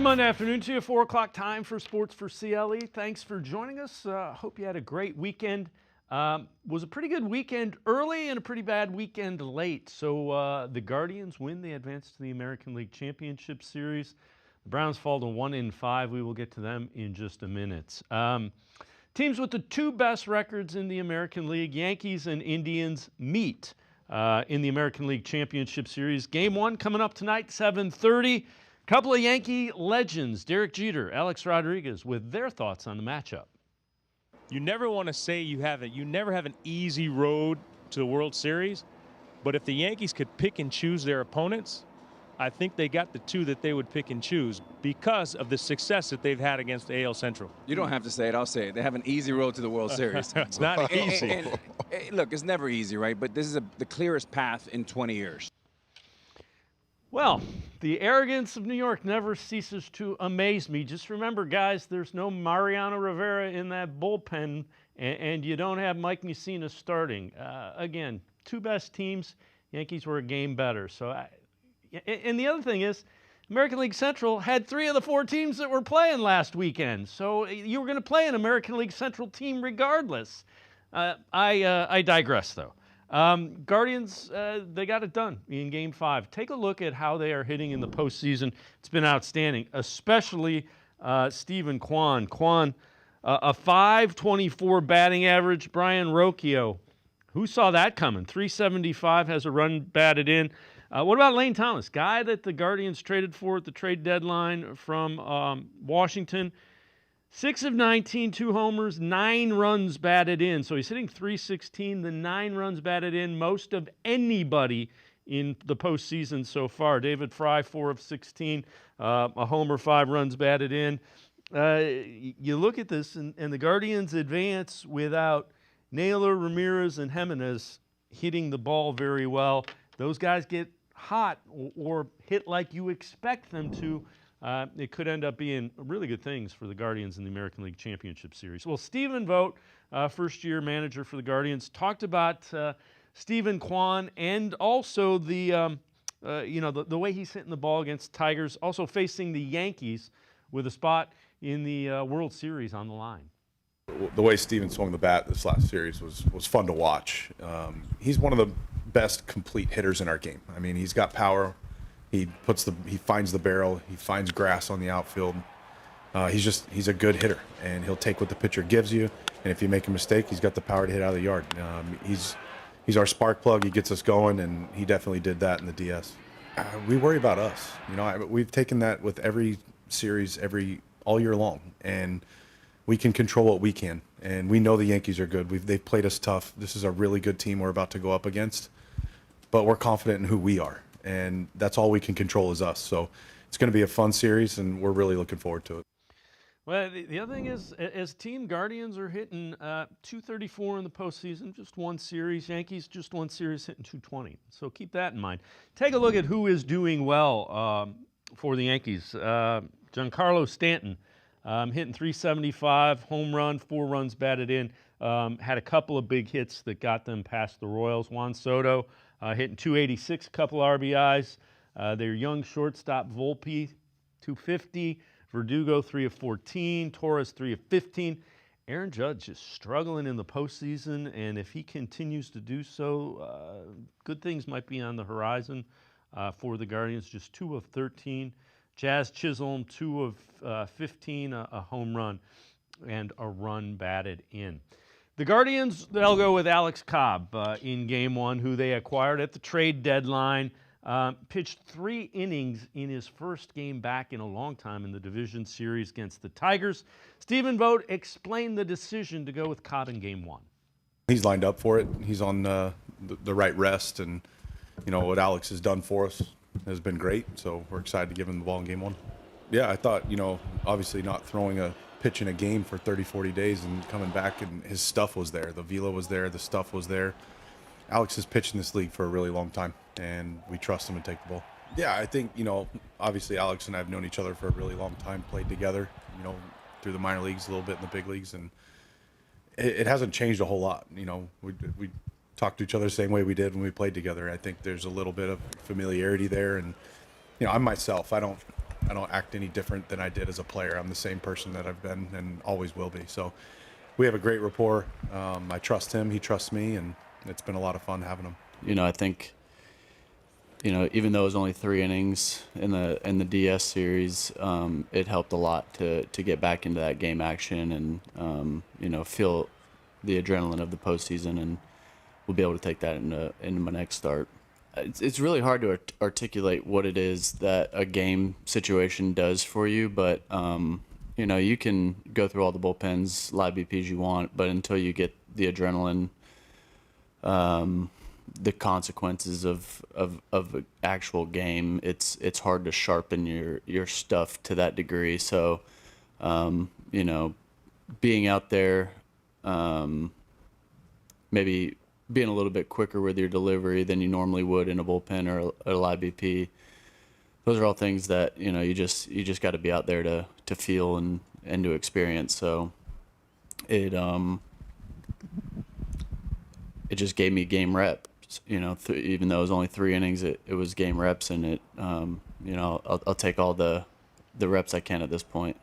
Monday afternoon to you, 4 o'clock time for Sports4CLE. Thanks for joining us. Hope you had a great weekend. Was a pretty good weekend early and a pretty bad weekend late. So the Guardians win. They advance to the American League Championship Series. The Browns fall to 1-5. We will get to them in just a minute. Teams with the two best records in the American League, Yankees and Indians, meet in the American League Championship Series. Game 1 coming up tonight, 7:30. Couple of Yankee legends, Derek Jeter, Alex Rodriguez, with their thoughts on the matchup. You never want to say you never have an easy road to the World Series, but if the Yankees could pick and choose their opponents, I think they got the two that they would pick and choose because of the success that they've had against the AL Central. You don't have to say it. I'll say it. They have an easy road to the World Series. It's not easy. And, look, it's never easy, right? But this is the clearest path in 20 years. Well, the arrogance of New York never ceases to amaze me. Just remember, guys, there's no Mariano Rivera in that bullpen, and you don't have Mike Mussina starting. Again, two best teams. Yankees were a game better. And the other thing is, American League Central had 3 of the 4 teams that were playing last weekend. So you were going to play an American League Central team regardless. I digress, though. Guardians, they got it done in Game 5. Take a look at how they are hitting in the postseason. It's been outstanding, especially Stephen Kwan. Kwan, a .524 batting average. Brian Rocchio, who saw that coming? .375, has a run batted in. What about Lane Thomas, guy that the Guardians traded for at the trade deadline from Washington? 6 of 19, 2 homers, 9 runs batted in. So he's hitting .316, the 9 runs batted in, most of anybody in the postseason so far. David Fry, 4 of 16, a homer, 5 runs batted in. You look at this, and the Guardians advance without Naylor, Ramirez, and Jimenez hitting the ball very well. Those guys get hot or hit like you expect them to. It could end up being really good things for the Guardians in the American League Championship Series. Well, Stephen Vogt, first-year manager for the Guardians, talked about Stephen Kwan and also the way he's hitting the ball against Tigers, also facing the Yankees with a spot in the World Series on the line. The way Stephen swung the bat this last series was fun to watch. He's one of the best complete hitters in our game. I mean, he's got power. He finds the barrel. He finds grass on the outfield. He's a good hitter, and he'll take what the pitcher gives you. And if you make a mistake, he's got the power to hit out of the yard. He's our spark plug. He gets us going, and he definitely did that in the DS. We worry about us. We've taken that with every series, all year long, and we can control what we can. And we know the Yankees are good. They've played us tough. This is a really good team we're about to go up against, but we're confident in who we are. And that's all we can control is us. So it's going to be a fun series, and we're really looking forward to it. Well, the other thing is, as team, Guardians are hitting .234 in the postseason, just one series. Yankees, just one series, hitting .220. So keep that in mind. Take a look at who is doing well for the Yankees. Giancarlo Stanton hitting .375, home run, 4 runs batted in. Had a couple of big hits that got them past the Royals. Juan Soto hitting .286, a couple RBIs. Their young shortstop, Volpe, .250. Verdugo, 3 of 14. Torres, 3 of 15. Aaron Judge is struggling in the postseason, and if he continues to do so, good things might be on the horizon for the Guardians. Just 2 of 13. Jazz Chisholm, 2 of 15, a home run, and a run batted in. The Guardians, they'll go with Alex Cobb in Game 1, who they acquired at the trade deadline. Pitched 3 innings in his first game back in a long time in the division series against the Tigers. Stephen Vogt explained the decision to go with Cobb in Game 1. He's lined up for it. He's on the right rest, and what Alex has done for us has been great. So we're excited to give him the ball in Game 1. Yeah, I thought, obviously not throwing a pitch in a game for 30, 40 days and coming back, and his stuff was there. The velo was there. The stuff was there. Alex has pitched in this league for a really long time, and we trust him to take the ball. Yeah, I think, obviously Alex and I have known each other for a really long time, played together, through the minor leagues, a little bit in the big leagues, and it hasn't changed a whole lot. We talk to each other the same way we did when we played together. I think there's a little bit of familiarity there, and I'm myself. I don't I don't act any different than I did as a player. I'm the same person that I've been and always will be. So we have a great rapport. I trust him. He trusts me, and it's been a lot of fun having him. I think, even though it was only 3 innings in the DS series, it helped a lot to get back into that game action and, feel the adrenaline of the postseason, and we'll be able to take that into my next start. It's really hard to articulate what it is that a game situation does for you, but you can go through all the bullpens, live BPs you want, but until you get the adrenaline, the consequences of an actual game, it's hard to sharpen your stuff to that degree. So, being out there, maybe being a little bit quicker with your delivery than you normally would in a bullpen or a live BP. Those are all things that you just got to be out there to feel and to experience. So it just gave me game reps. Even though it was only 3 innings, it was game reps, and I'll take all the reps I can at this point.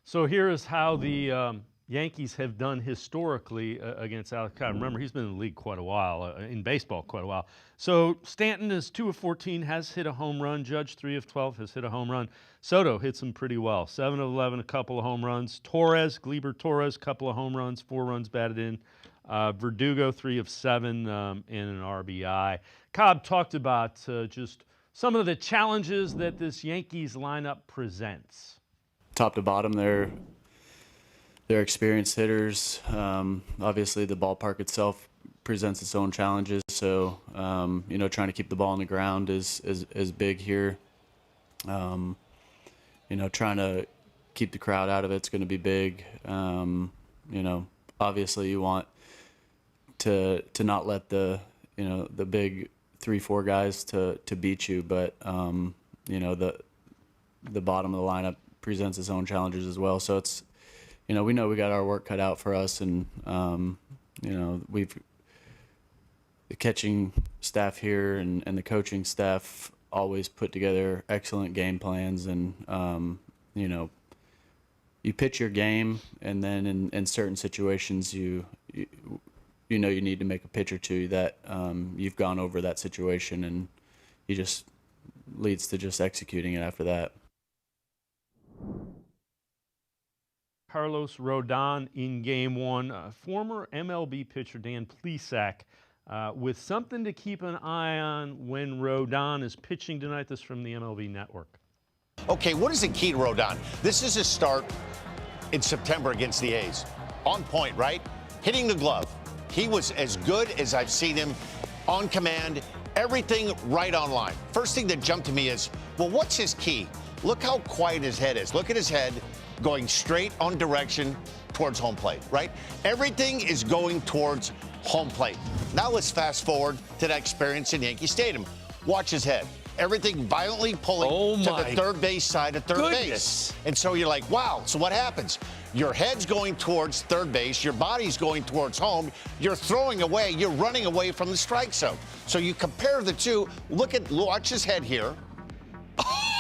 So here is how the Yankees have done historically against Alex Cobb. Remember, he's been in the league quite a while, in baseball quite a while. So Stanton is 2 of 14, has hit a home run. Judge, 3 of 12, has hit a home run. Soto hits him pretty well, 7 of 11, a couple of home runs. Gleyber Torres, couple of home runs, 4 runs batted in. Verdugo, 3 of 7 in an RBI. Cobb talked about just some of the challenges that this Yankees lineup presents. Top to bottom, they're experienced hitters. Obviously, the ballpark itself presents its own challenges. So, trying to keep the ball on the ground is big here. Trying to keep the crowd out of it's going to be big. Obviously, you want to not let the big 3-4 guys to beat you, but the bottom of the lineup presents its own challenges as well. So it's we know we got our work cut out for us, and we've the catching staff here and the coaching staff always put together excellent game plans, and you pitch your game, and then in certain situations you need to make a pitch or two that you've gone over that situation, and you just leads to just executing it after that. Carlos Rodon in Game 1. Former MLB pitcher Dan Plesac with something to keep an eye on when Rodon is pitching tonight. This from the MLB Network. Okay, what is the key to Rodon? This is his start in September against the A's. On point, right? Hitting the glove. He was as good as I've seen him, on command, everything right on line. First thing that jumped to me is, well, what's his key? Look how quiet his head is. Look at his head going straight on direction towards home plate, right? Everything is going towards home plate. Now let's fast forward to that experience in Yankee Stadium. Watch his head. Everything violently pulling to the third base side of third base. And so you're like, wow, so what happens? Your head's going towards third base, your body's going towards home, you're throwing away, you're running away from the strike zone. So you compare the two, watch his head here,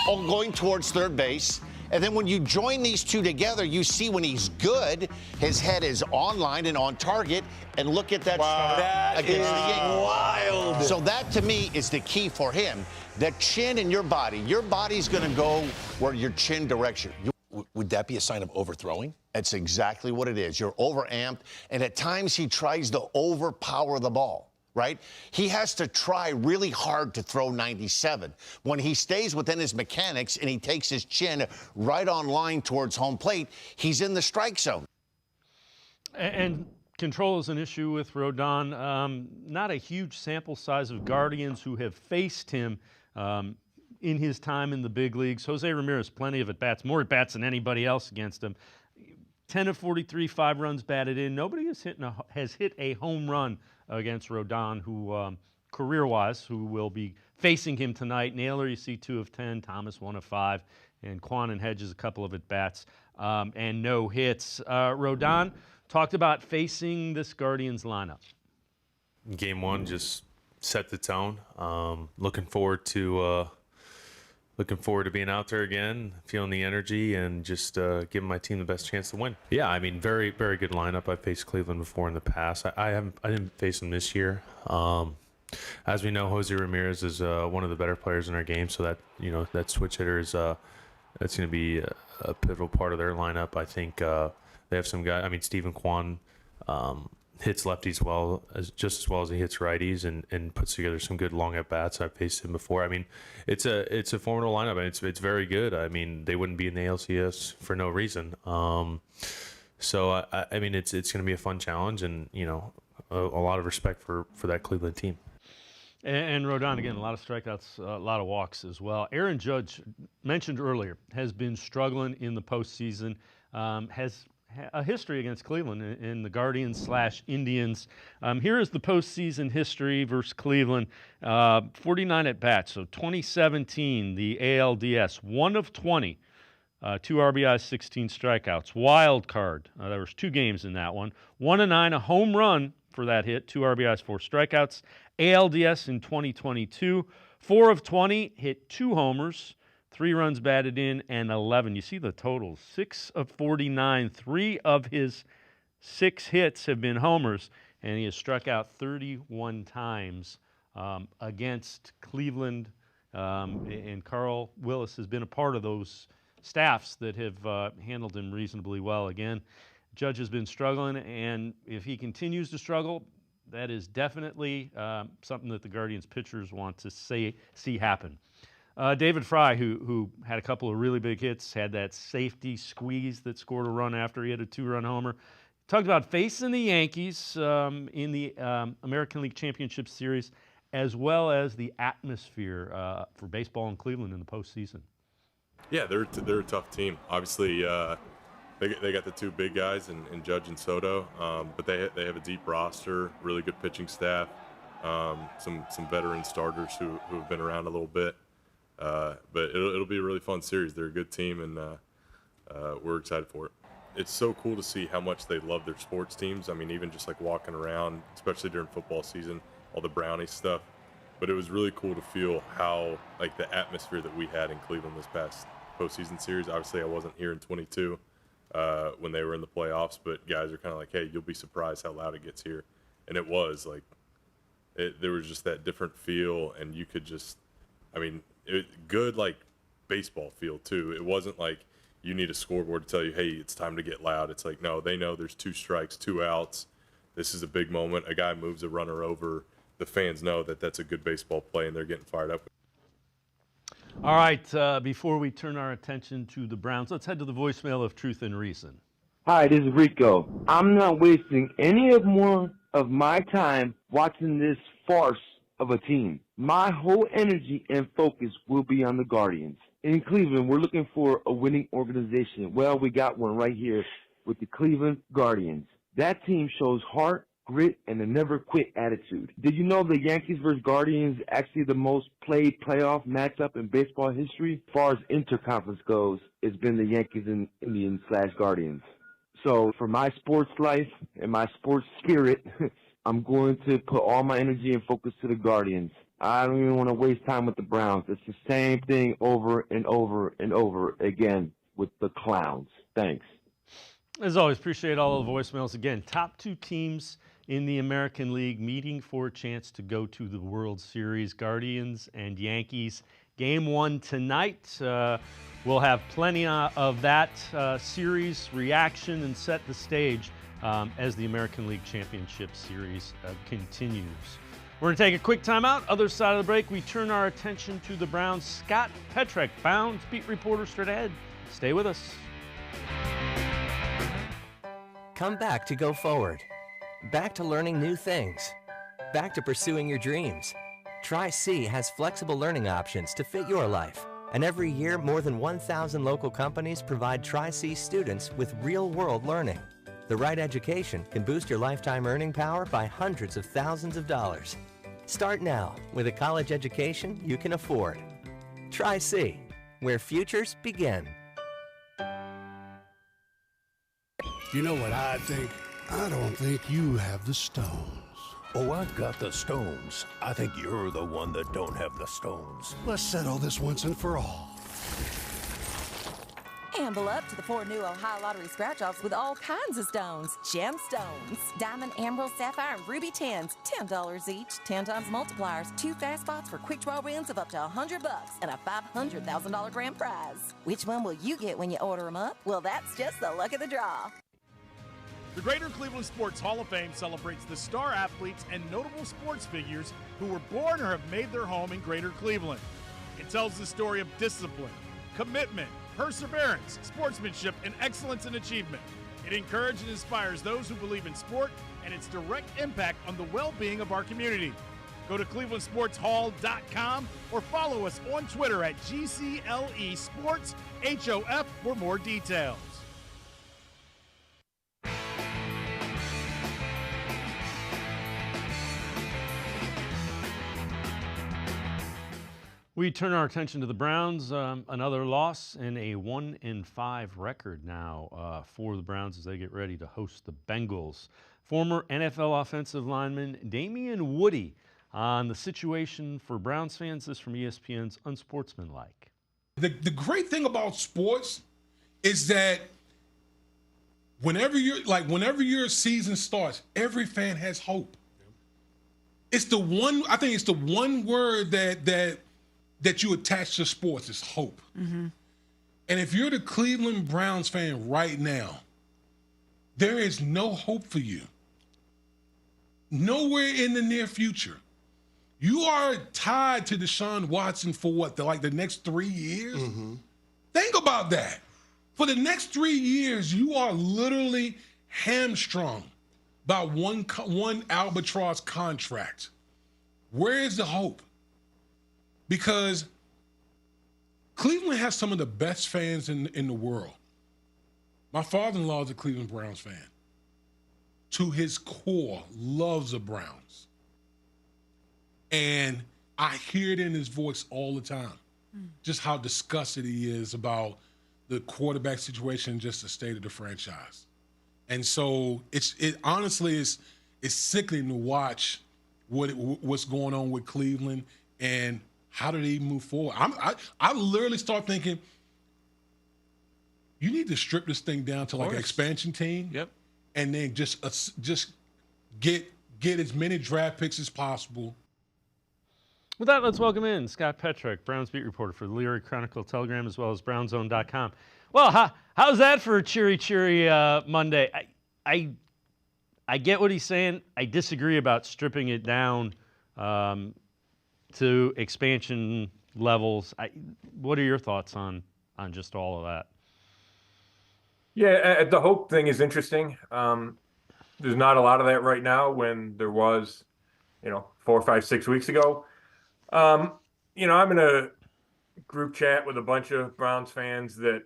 going towards third base. And then when you join these two together, you see when he's good, his head is on line and on target. And look at that start against the Yankees. Wild. So that, to me, is the key for him. The chin in your body's going to go where your chin directs you. Would that be a sign of overthrowing? That's exactly what it is. You're overamped. And at times he tries to overpower the ball. Right? He has to try really hard to throw 97. When he stays within his mechanics and he takes his chin right on line towards home plate, he's in the strike zone. And control is an issue with Rodon. Not a huge sample size of Guardians who have faced him in his time in the big leagues. Jose Ramirez, plenty of at-bats, more at-bats than anybody else against him. 10 of 43, 5 runs batted in. Nobody has hit a home run against Rodon, who career-wise, who will be facing him tonight. Naylor, you see 2 of 10, Thomas 1 of 5, and Quan and Hedges a couple of at-bats, and no hits. Rodon talked about facing this Guardians lineup. Game 1 just set the tone. Looking forward to looking forward to being out there again, feeling the energy, and just giving my team the best chance to win. Yeah, I mean, very, very good lineup. I've faced Cleveland before in the past. I didn't face them this year. As we know, Jose Ramirez is one of the better players in our game, so that switch hitter is that's going to be a pivotal part of their lineup. I think they have some guys. I mean, Stephen Kwan hits lefties just as well as he hits righties, and puts together some good long at bats. I've faced him before. I mean, it's a formidable lineup, and it's very good. I mean, they wouldn't be in the ALCS for no reason. So I mean, it's going to be a fun challenge, and a lot of respect for that Cleveland team. And Rodon, again, a lot of strikeouts, a lot of walks as well. Aaron Judge, mentioned earlier, has been struggling in the postseason, has a history against Cleveland in the Guardians/Indians. Here is the postseason history versus Cleveland. 49 at-bats, so 2017, the ALDS, 1 of 20. 2 RBIs, 16 strikeouts. Wild card, there was 2 games in that one. 1-9, a home run for that hit, 2 RBIs, 4 strikeouts. ALDS in 2022, 4 of 20, hit 2 homers, 3 runs batted in, and 11. You see the totals, 6 of 49. 3 of his 6 hits have been homers, and he has struck out 31 times against Cleveland, and Carl Willis has been a part of those staffs that have handled him reasonably well. Again, Judge has been struggling, and if he continues to struggle, that is definitely something that the Guardians pitchers want to see happen. David Fry, who had a couple of really big hits, had that safety squeeze that scored a run after he had a 2-run homer. Talked about facing the Yankees in the American League Championship Series, as well as the atmosphere for baseball in Cleveland in the postseason. Yeah, they're a tough team. Obviously, they got the 2 big guys in Judge and Soto, but they have a deep roster, really good pitching staff, some veteran starters who have been around a little bit. But it'll be a really fun series. They're a good team, and we're excited for it. It's so cool to see how much they love their sports teams. I mean, even just like walking around, especially during football season, all the brownie stuff. But it was really cool to feel how, like, the atmosphere that we had in Cleveland this past postseason series. Obviously, I wasn't here in 22 when they were in the playoffs, but guys are kind of like, hey, you'll be surprised how loud it gets here. And it was, like, there was just that different feel, and you could just, I mean, good, like, baseball feel, too. It wasn't like you need a scoreboard to tell you, hey, it's time to get loud. It's like, no, they know there's 2 strikes, 2 outs. This is a big moment. A guy moves a runner over. The fans know that that's a good baseball play, and they're getting fired up. All right, before we turn our attention to the Browns, let's head to the voicemail of Truth and Reason. Hi, this is Rico. I'm not wasting any more of my time watching this farce of a team. My whole energy and focus will be on the Guardians. In Cleveland, we're looking for a winning organization. Well, we got one right here with the Cleveland Guardians. That team shows heart, grit, and a never-quit attitude. Did you know the Yankees versus Guardians is actually the most played playoff matchup in baseball history? As far as interconference goes, it's been the Yankees and Indians/Guardians. So for my sports life and my sports spirit, I'm going to put all my energy and focus to the Guardians. I don't even want to waste time with the Browns. It's the same thing over and over and over again with the clowns. Thanks. As always, appreciate all the voicemails. Again, top 2 teams in the American League meeting for a chance to go to the World Series, Guardians and Yankees. Game 1 tonight. We'll have plenty of that series reaction and set the stage as the American League Championship Series continues. We're going to take a quick timeout. Other side of the break, we turn our attention to the Browns. Scott Petrek, Browns beat reporter, straight ahead. Stay with us. Come back to go forward. Back to learning new things. Back to pursuing your dreams. Tri-C has flexible learning options to fit your life. And every year, more than 1,000 local companies provide Tri-C students with real-world learning. The right education can boost your lifetime earning power by hundreds of thousands of dollars. Start now with a college education you can afford. Tri-C, where futures begin. You know what I think? I don't think you have the stones. Oh, I've got the stones. I think you're the one that don't have the stones. Let's settle this once and for all. Amble up to the 4 new Ohio Lottery scratch-offs with all kinds of stones. Gemstones, diamond, emerald, sapphire, and ruby 10s. $10 each. 10 times multipliers. 2 fast spots for quick draw wins of up to $100 and a $500,000 grand prize. Which one will you get when you order them up? Well, that's just the luck of the draw. The Greater Cleveland Sports Hall of Fame celebrates the star athletes and notable sports figures who were born or have made their home in Greater Cleveland. It tells the story of discipline, commitment, perseverance, sportsmanship, and excellence in achievement. It encourages and inspires those who believe in sport and its direct impact on the well-being of our community. Go to clevelandsportshall.com or follow us on Twitter at GCLE Sports HOF for more details. We turn our attention to the Browns. Another loss and a 1-5 record now for the Browns as they get ready to host the Bengals. Former NFL offensive lineman Damian Woody on the situation for Browns fans. This from ESPN's Unsportsmanlike. The great thing about sports is that whenever your season starts, every fan has hope. It's the one. I think it's the one word that you attach to sports is hope. Mm-hmm. And if you're the Cleveland Browns fan right now, there is no hope for you. Nowhere in the near future. You are tied to Deshaun Watson for what, the next 3 years? Mm-hmm. Think about that. For the next 3 years, you are literally hamstrung by one albatross contract. Where is the hope? Because Cleveland has some of the best fans in the world. My father-in-law is a Cleveland Browns fan. To his core, loves the Browns. And I hear it in his voice all the time, just how disgusted he is about the quarterback situation, just the state of the franchise. And so it honestly is sickening to watch what's going on with Cleveland and how do they move forward? I literally start thinking, you need to strip this thing down to like an expansion team. Yep. And then just get as many draft picks as possible. With that, let's welcome in Scott Petrick, Browns beat reporter for the Leary Chronicle Telegram as well as BrownZone.com. Well, how's that for a cheery Monday? I get what he's saying. I disagree about stripping it down to expansion levels. What are your thoughts on just all of that? Yeah, the hope thing is interesting. There's not a lot of that right now when there was, 4, 5, 6 weeks ago. I'm in a group chat with a bunch of Browns fans that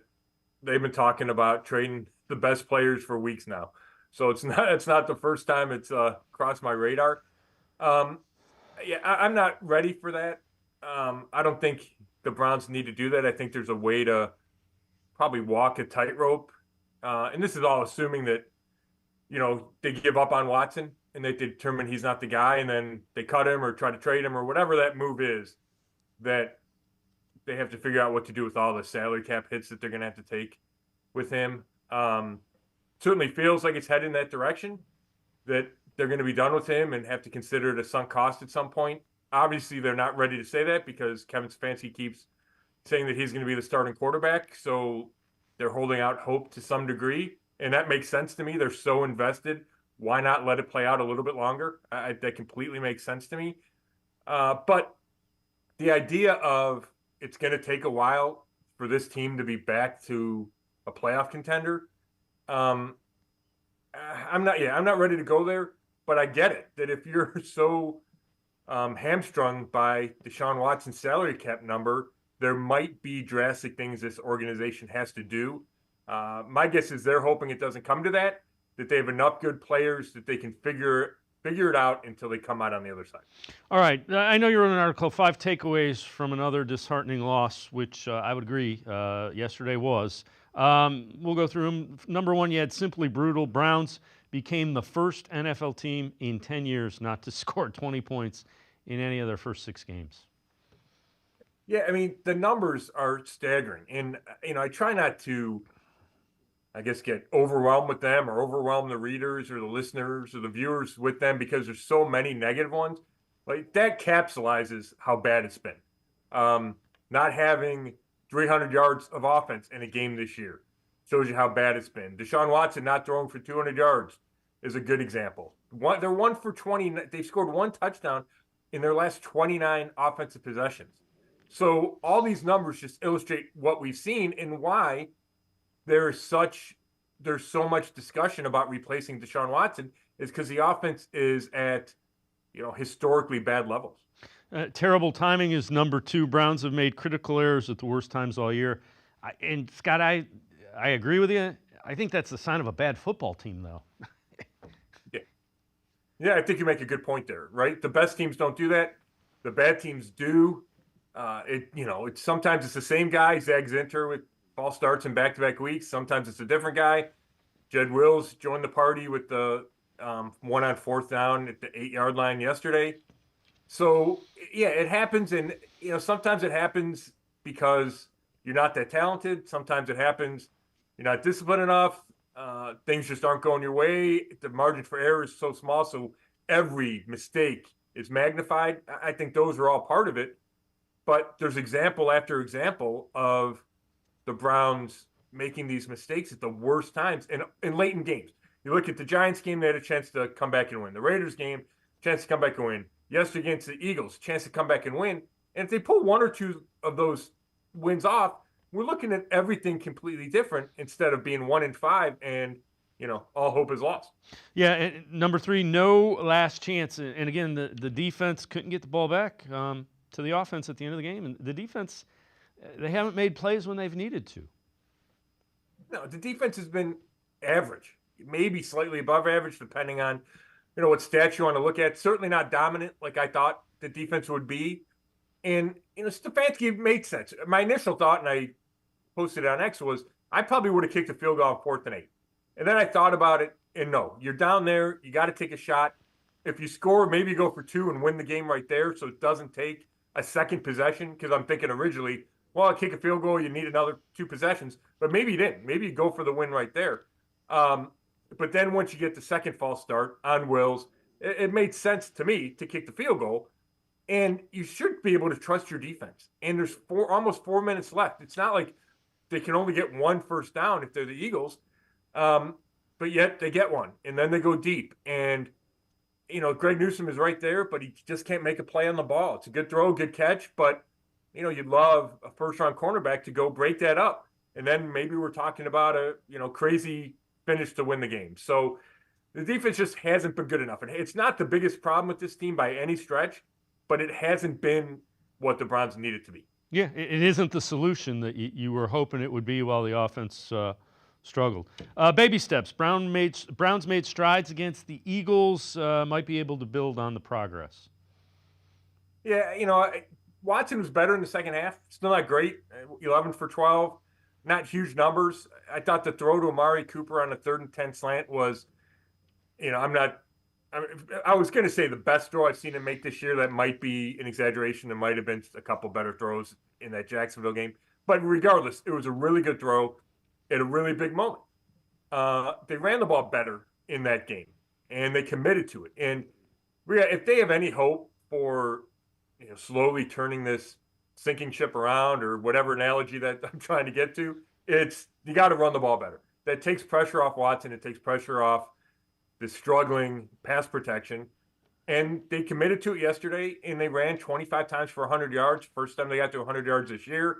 they've been talking about trading the best players for weeks now. So it's not the first time it's crossed my radar. I'm not ready for that. I don't think the Browns need to do that. I think there's a way to probably walk a tightrope. And this is all assuming that, they give up on Watson and they determine he's not the guy and then they cut him or try to trade him or whatever that move is, that they have to figure out what to do with all the salary cap hits that they're going to have to take with him. Certainly feels like it's heading in that direction, that they're going to be done with him and have to consider it a sunk cost at some point. Obviously, they're not ready to say that because Kevin Stefanski keeps saying that he's going to be the starting quarterback. So they're holding out hope to some degree. And that makes sense to me. They're so invested. Why not let it play out a little bit longer? That completely makes sense to me. But the idea of it's going to take a while for this team to be back to a playoff contender, I'm not ready to go there. But I get it, that if you're so hamstrung by Deshaun Watson's salary cap number, there might be drastic things this organization has to do. My guess is they're hoping it doesn't come to that they have enough good players that they can figure it out until they come out on the other side. All right. I know you wrote an article, 5 takeaways from another disheartening loss, which I would agree yesterday was. We'll go through them. Number 1, you had simply brutal. Browns became the first NFL team in 10 years not to score 20 points in any of their first 6 games. Yeah, I mean, the numbers are staggering. And, I try not to, I guess, get overwhelmed with them or overwhelm the readers or the listeners or the viewers with them because there's so many negative ones. Like, that capsulizes how bad it's been. Not having 300 yards of offense in a game this year shows you how bad it's been. Deshaun Watson not throwing for 200 yards is a good example. They're 1 for 20. They've scored 1 touchdown in their last 29 offensive possessions. So all these numbers just illustrate what we've seen and why there's so much discussion about replacing Deshaun Watson is because the offense is at, historically bad levels. Terrible timing is number 2. Browns have made critical errors at the worst times all year. And Scott, I agree with you. I think that's a sign of a bad football team, though. Yeah, I think you make a good point there, right? The best teams don't do that. The bad teams do. It's sometimes it's the same guy, Zach Zinter, with false starts in back-to-back weeks. Sometimes it's a different guy. Jed Wills joined the party with the 1 on 4th down at the 8-yard line yesterday. So, yeah, it happens. And, sometimes it happens because you're not that talented. Sometimes it happens you're not disciplined enough. Things just aren't going your way. The margin for error is so small, so every mistake is magnified. I think those are all part of it. But there's example after example of the Browns making these mistakes at the worst times in late in games. You look at the Giants game, they had a chance to come back and win. The Raiders game, chance to come back and win. Yesterday against the Eagles, chance to come back and win. And if they pull 1 or 2 of those wins off, we're looking at everything completely different instead of being 1 and 5 and, all hope is lost. Yeah, and number 3, no last chance. And again, the defense couldn't get the ball back to the offense at the end of the game. And the defense, they haven't made plays when they've needed to. No, the defense has been average, maybe slightly above average, depending on, what stats you want to look at. Certainly not dominant like I thought the defense would be. And, Stefanski made sense. My initial thought, and I posted it on X, was I probably would have kicked a field goal on 4th and 8. And then I thought about it, and no, you're down there. You got to take a shot. If you score, maybe you go for 2 and win the game right there so it doesn't take a second possession, because I'm thinking originally, well, I'll kick a field goal, you need another 2 possessions. But maybe you didn't. Maybe you go for the win right there. But then once you get the second false start on Wills, it made sense to me to kick the field goal. And you should be able to trust your defense. And there's almost 4 minutes left. It's not like they can only get 1 first down if they're the Eagles. But yet they get 1. And then they go deep. And, Greg Newsome is right there, but he just can't make a play on the ball. It's a good throw, good catch. But, you'd love a first-round cornerback to go break that up. And then maybe we're talking about a, crazy finish to win the game. So the defense just hasn't been good enough. And it's not the biggest problem with this team by any stretch, but it hasn't been what the Browns needed to be. Yeah, it isn't the solution that you were hoping it would be while the offense struggled. Baby steps. Browns made strides against the Eagles. Might be able to build on the progress. Yeah, Watson was better in the second half. Still not great. 11 for 12. Not huge numbers. I thought the throw to Amari Cooper on a 3rd and 10 slant was, I was going to say the best throw I've seen him make this year. That might be an exaggeration. There might have been a couple better throws in that Jacksonville game. But regardless, it was a really good throw at a really big moment. They ran the ball better in that game, and they committed to it. And if they have any hope for slowly turning this sinking ship around, or whatever analogy that I'm trying to get to, it's you got to run the ball better. That takes pressure off Watson. It takes pressure off the struggling pass protection. And they committed to it yesterday, and they ran 25 times for 100 yards. First time they got to 100 yards this year.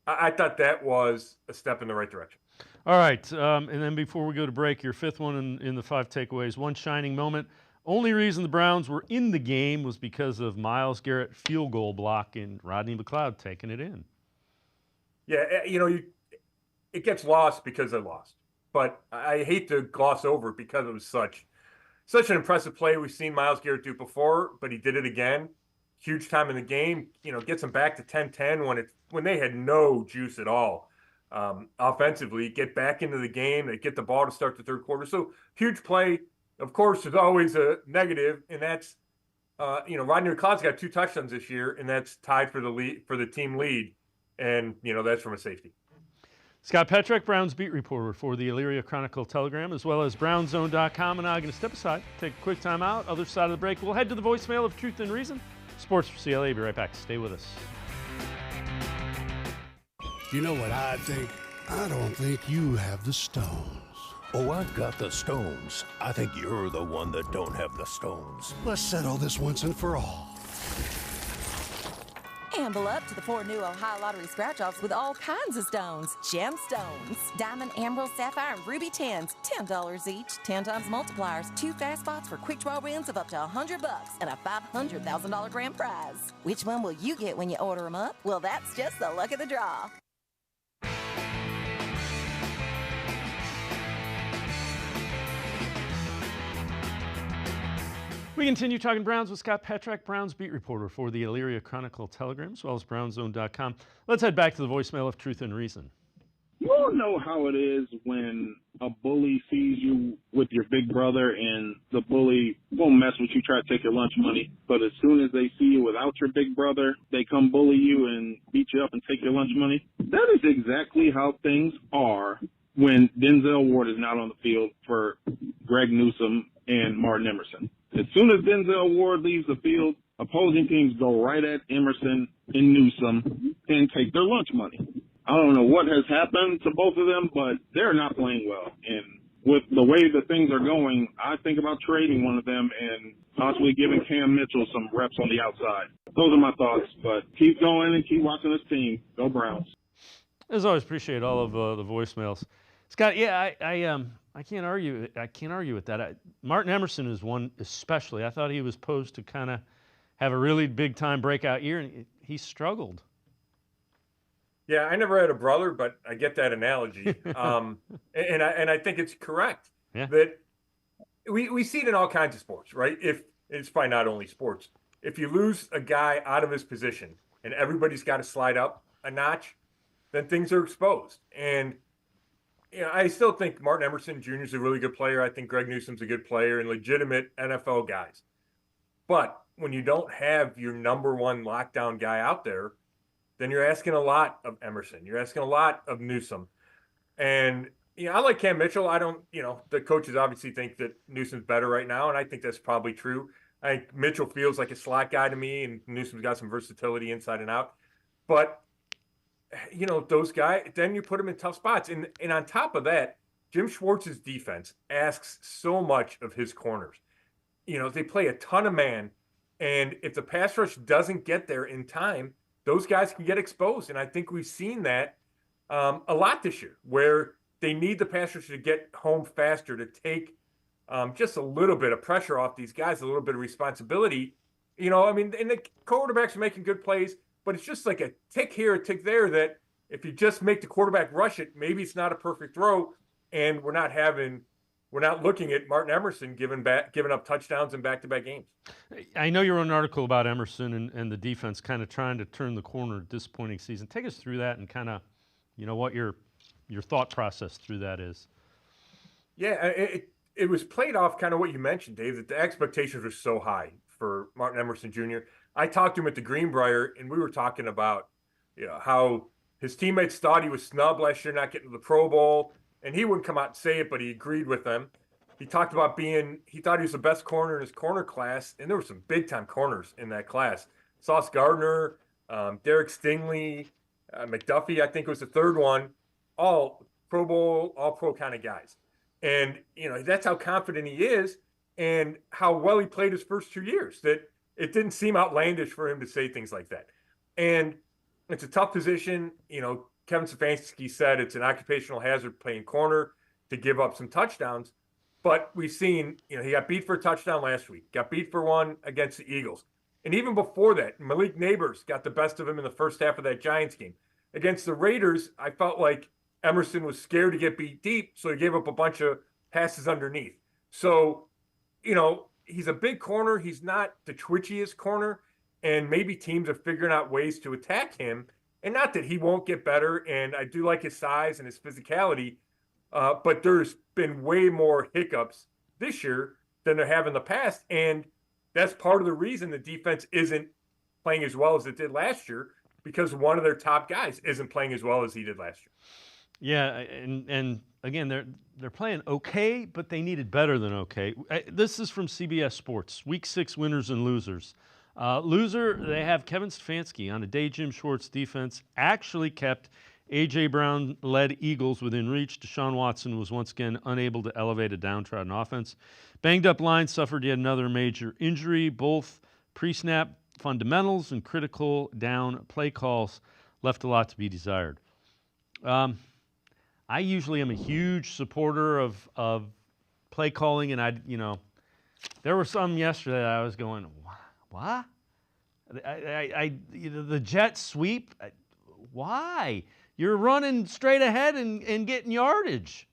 I thought that was a step in the right direction. All right. And then before we go to break, your 5th one in the 5 takeaways. One shining moment. Only reason the Browns were in the game was because of Myles Garrett field goal block and Rodney McLeod taking it in. Yeah, it gets lost because they lost. But I hate to gloss over it because it was such an impressive play. We've seen Myles Garrett do before, but he did it again. Huge time in the game. Gets them back to 10-10 when they had no juice at all offensively. Get back into the game. They get the ball to start the 3rd quarter. So huge play. Of course, there's always a negative, and that's Rodney McLeod's got 2 touchdowns this year, and that's tied for the lead for the team lead, and that's from a safety. Scott Petrek, Browns beat reporter for the Elyria Chronicle-Telegram, as well as BrownsZone.com. And now I'm going to step aside, take a quick time out. Other side of the break, we'll head to the voicemail of Truth and Reason. Sports4CLE, be right back. Stay with us. You know what I think? I don't think you have the stones. Oh, I've got the stones. I think you're the one that don't have the stones. Let's settle this once and for all. Amble up to the 4 new Ohio Lottery scratch-offs with all kinds of stones. Gemstones, diamond, emerald, sapphire, and ruby tins. $10 each. 10 times multipliers. 2 fast spots for quick draw wins of up to $100 and a $500,000 grand prize. Which one will you get when you order them up? Well, that's just the luck of the draw. We continue talking Browns with Scott Petrek, Browns beat reporter for the Elyria Chronicle-Telegram, as well as BrownsZone.com. Let's head back to the voicemail of Truth and Reason. You all know how it is when a bully sees you with your big brother and the bully won't mess with you, try to take your lunch money. But as soon as they see you without your big brother, they come bully you and beat you up and take your lunch money. That is exactly how things are when Denzel Ward is not on the field for Greg Newsome and Martin Emerson. As soon as Denzel Ward leaves the field, opposing teams go right at Emerson and Newsome and take their lunch money. I don't know what has happened to both of them, but they're not playing well. And with the way that things are going, I think about trading one of them and possibly giving Cam Mitchell some reps on the outside. Those are my thoughts, but keep going and keep watching this team. Go Browns. As always, appreciate all of the voicemails. Scott, yeah, I can't argue. I can't argue with that. Martin Emerson is one especially. I thought he was posed to kind of have a really big time breakout year, and he struggled. Yeah, I never had a brother, but I get that analogy, and I think it's correct that we see it in all kinds of sports, right? If it's probably not only sports. If you lose a guy out of his position and everybody's got to slide up a notch, then things are exposed. And I still think Martin Emerson Jr. is a really good player. I think Greg Newsome's a good player and legitimate NFL guys. But when you don't have your number one lockdown guy out there, then you're asking a lot of Emerson. You're asking a lot of Newsome. And, I like Cam Mitchell. I don't, the coaches obviously think that Newsome's better right now, and I think that's probably true. I think Mitchell feels like a slot guy to me, and Newsome's got some versatility inside and out. But those guys, then you put them in tough spots. And on top of that, Jim Schwartz's defense asks so much of his corners. They play a ton of man, and if the pass rush doesn't get there in time, those guys can get exposed. And I think we've seen that a lot this year, where they need the pass rush to get home faster, to take just a little bit of pressure off these guys, a little bit of responsibility. And the quarterbacks are making good plays, but it's just like a tick here, a tick there, that if you just make the quarterback rush it, maybe it's not a perfect throw, and we're not looking at Martin Emerson giving up touchdowns in back-to-back games. I know you wrote an article about Emerson and the defense kind of trying to turn the corner, disappointing season. Take us through that and kind of, what your thought process through that is. Yeah, it was played off kind of what you mentioned, Dave, that the expectations were so high for Martin Emerson Jr. I talked to him at the Greenbrier, and we were talking about how his teammates thought he was snubbed last year, not getting to the Pro Bowl, and he wouldn't come out and say it, but he agreed with them. He talked about he thought he was the best corner in his corner class, and there were some big-time corners in that class. Sauce Gardner, Derek Stingley, McDuffie, I think was the third one, all Pro Bowl, all pro kind of guys. And, that's how confident he is and how well he played his first 2 years, that it didn't seem outlandish for him to say things like that. And it's a tough position. Kevin Stefanski said it's an occupational hazard playing corner to give up some touchdowns. But we've seen, he got beat for a touchdown last week, got beat for one against the Eagles. And even before that, Malik Neighbors got the best of him in the first half of that Giants game. Against the Raiders, I felt like Emerson was scared to get beat deep, so he gave up a bunch of passes underneath. So, he's a big corner. He's not the twitchiest corner, and maybe teams are figuring out ways to attack him. And not that he won't get better, and I do like his size and his physicality, but there's been way more hiccups this year than they have in the past. And that's part of the reason the defense isn't playing as well as it did last year, because one of their top guys isn't playing as well as he did last year. Yeah, and again, they're playing okay, but they needed better than okay. This is from CBS Sports, Week 6 winners and losers. Loser, they have Kevin Stefanski on a day Jim Schwartz defense actually kept A.J. Brown-led Eagles within reach. Deshaun Watson was once again unable to elevate a downtrodden offense. Banged-up line suffered yet another major injury. Both pre-snap fundamentals and critical down play calls left a lot to be desired. I usually am a huge supporter of play calling, and there were some yesterday that I was going, what? The jet sweep? Why? You're running straight ahead and getting yardage.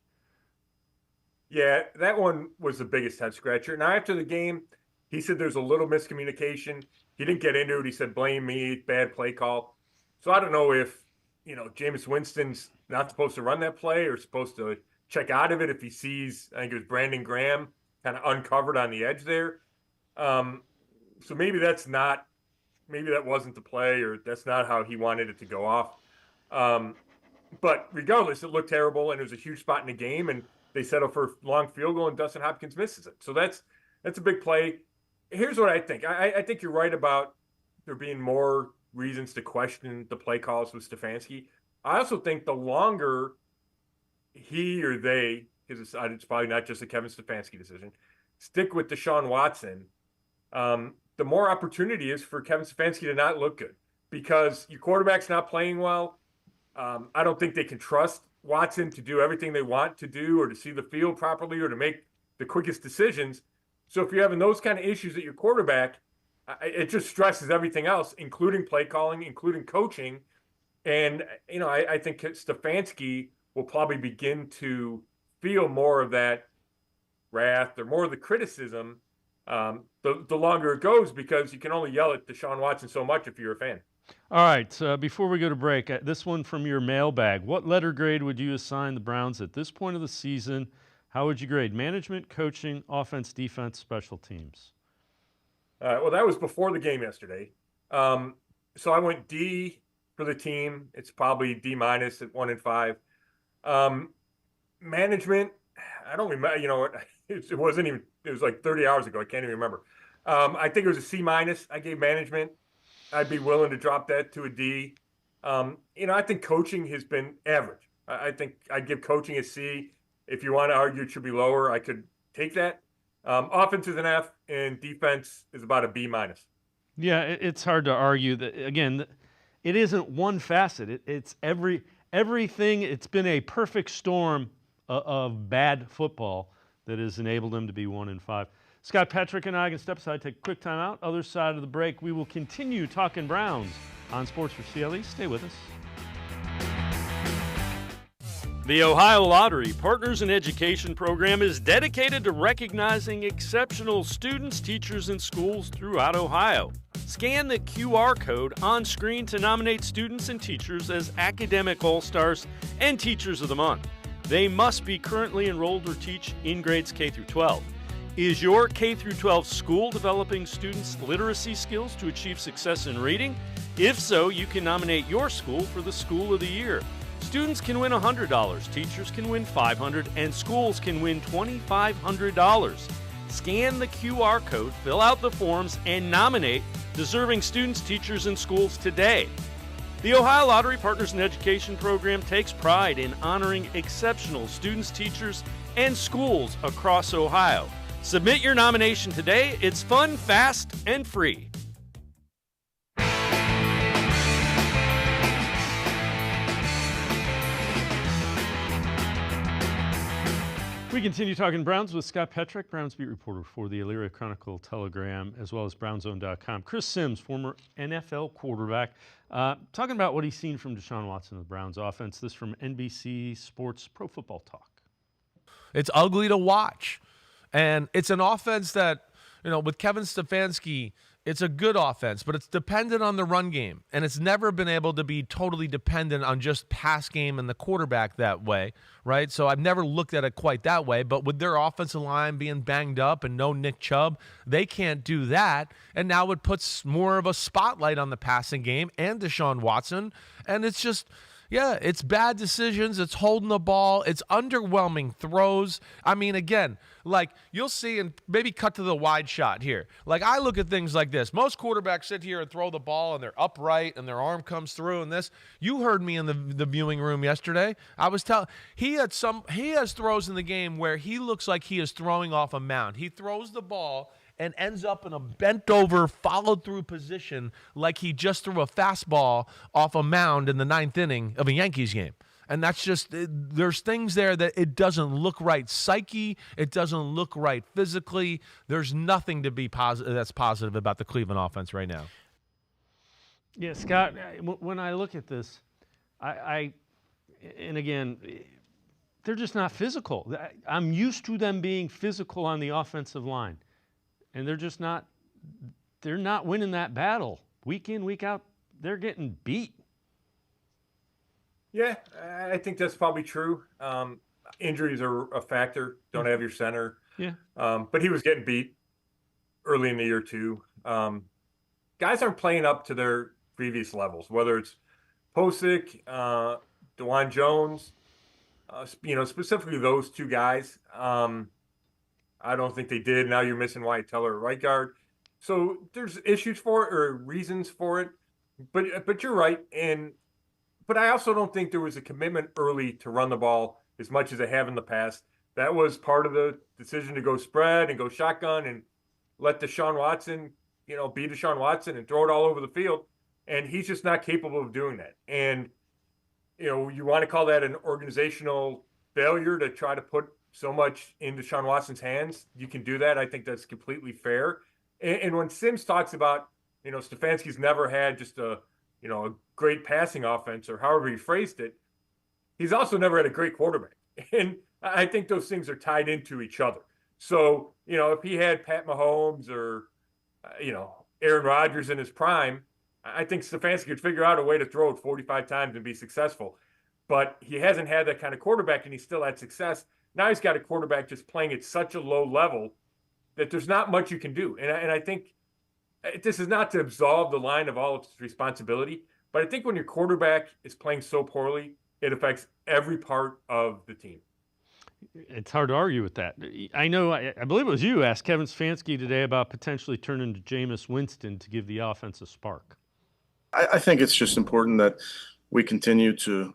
Yeah, that one was the biggest head scratcher. Now, after the game, he said there's a little miscommunication. He didn't get into it. He said, blame me, bad play call. So I don't know if, Jameis Winston's not supposed to run that play or supposed to check out of it if he sees, I think it was Brandon Graham kind of uncovered on the edge there. So maybe that wasn't the play, or that's not how he wanted it to go off. But regardless, it looked terrible, and it was a huge spot in the game, and they settle for a long field goal, and Dustin Hopkins misses it. So that's a big play. Here's what I think. I think you're right about there being more reasons to question the play calls with Stefanski. I also think the longer he or they, because it's probably not just a Kevin Stefanski decision, stick with Deshaun Watson, the more opportunity is for Kevin Stefanski to not look good, because your quarterback's not playing well. I don't think they can trust Watson to do everything they want to do, or to see the field properly, or to make the quickest decisions. So if you're having those kind of issues at your quarterback, it just stresses everything else, including play calling, including coaching. And, I think Stefanski will probably begin to feel more of that wrath or more of the criticism the longer it goes, because you can only yell at Deshaun Watson so much if you're a fan. All right, before we go to break, this one from your mailbag. What letter grade would you assign the Browns at this point of the season? How would you grade management, coaching, offense, defense, special teams? Well, that was before the game yesterday. So I went D for the team. It's probably D- at 1-5. Management, I don't remember. It wasn't even. It was like 30 hours ago. I can't even remember. I think it was a C-. I gave management. I'd be willing to drop that to a D. I think coaching has been average. I think I'd give coaching a C. If you want to argue it should be lower, I could take that. Offense is an F, and defense is about a B-. Yeah, it's hard to argue that. Again, it isn't one facet. It's everything. It's been a perfect storm of bad football that has enabled them to be 1-5. Scott Petrick and I can step aside, take a quick time out. Other side of the break, we will continue talking Browns on Sports4CLE. Stay with us. The Ohio Lottery Partners in Education program is dedicated to recognizing exceptional students, teachers, and schools throughout Ohio. Scan the QR code on screen to nominate students and teachers as Academic All-Stars and Teachers of the Month. They must be currently enrolled or teach in grades K through 12. Is your K through 12 school developing students' literacy skills to achieve success in reading? If so, you can nominate your school for the School of the Year. Students can win $100, teachers can win $500, and schools can win $2,500. Scan the QR code, fill out the forms, and nominate deserving students, teachers, and schools today. The Ohio Lottery Partners in Education program takes pride in honoring exceptional students, teachers, and schools across Ohio. Submit your nomination today. It's fun, fast, and free. We continue talking Browns with Scott Petrick, Browns beat reporter for the Elyria Chronicle Telegram, as well as BrownZone.com. Chris Sims, former NFL quarterback, talking about what he's seen from Deshaun Watson of the Browns offense. This from NBC Sports Pro Football Talk. It's ugly to watch. And it's an offense that, with Kevin Stefanski It's a good offense, but it's dependent on the run game, and it's never been able to be totally dependent on just pass game and the quarterback that way, right? So I've never looked at it quite that way, but with their offensive line being banged up and no Nick Chubb, they can't do that, and now it puts more of a spotlight on the passing game and Deshaun Watson, and it's just... yeah, it's bad decisions. It's holding the ball. It's underwhelming throws. I mean, again, like you'll see, and maybe cut to the wide shot here. Like I look at things like this. Most quarterbacks sit here and throw the ball, and they're upright, and their arm comes through. And this, you heard me in the viewing room yesterday. I was telling he has throws in the game where he looks like he is throwing off a mound. He throws the ball and ends up in a bent-over, followed-through position like he just threw a fastball off a mound in the 9th inning of a Yankees game. And that's just, there's things there that it doesn't look right psyche, it doesn't look right physically. There's nothing to be positive that's positive about the Cleveland offense right now. Yeah, Scott, when I look at this, and again, they're just not physical. I'm used to them being physical on the offensive line. And they're not winning that battle. Week in, week out, they're getting beat. Yeah, I think that's probably true. Injuries are a factor. Don't have your center. Yeah. But he was getting beat early in the year too. Guys aren't playing up to their previous levels, whether it's Posick, DeJuan Jones, specifically those two guys. I don't think they did. Now you're missing Wyatt Teller at right guard. So there's issues for it or reasons for it. But you're right. But I also don't think there was a commitment early to run the ball as much as they have in the past. That was part of the decision to go spread and go shotgun and let Deshaun Watson, be Deshaun Watson and throw it all over the field. And he's just not capable of doing that. And, you want to call that an organizational failure to try to put so much in Deshaun Watson's hands. You can do that. I think that's completely fair. And when Sims talks about, Stefanski's never had just a great passing offense or however he phrased it, he's also never had a great quarterback. And I think those things are tied into each other. So, if he had Pat Mahomes or, Aaron Rodgers in his prime, I think Stefanski could figure out a way to throw it 45 times and be successful. But he hasn't had that kind of quarterback, and he still had success. Now he's got a quarterback just playing at such a low level that there's not much you can do. And I think this is not to absolve the line of all its responsibility, but I think when your quarterback is playing so poorly, it affects every part of the team. It's hard to argue with that. I know, I believe it was you asked Kevin Stefanski today about potentially turning to Jameis Winston to give the offense a spark. I think it's just important that we continue to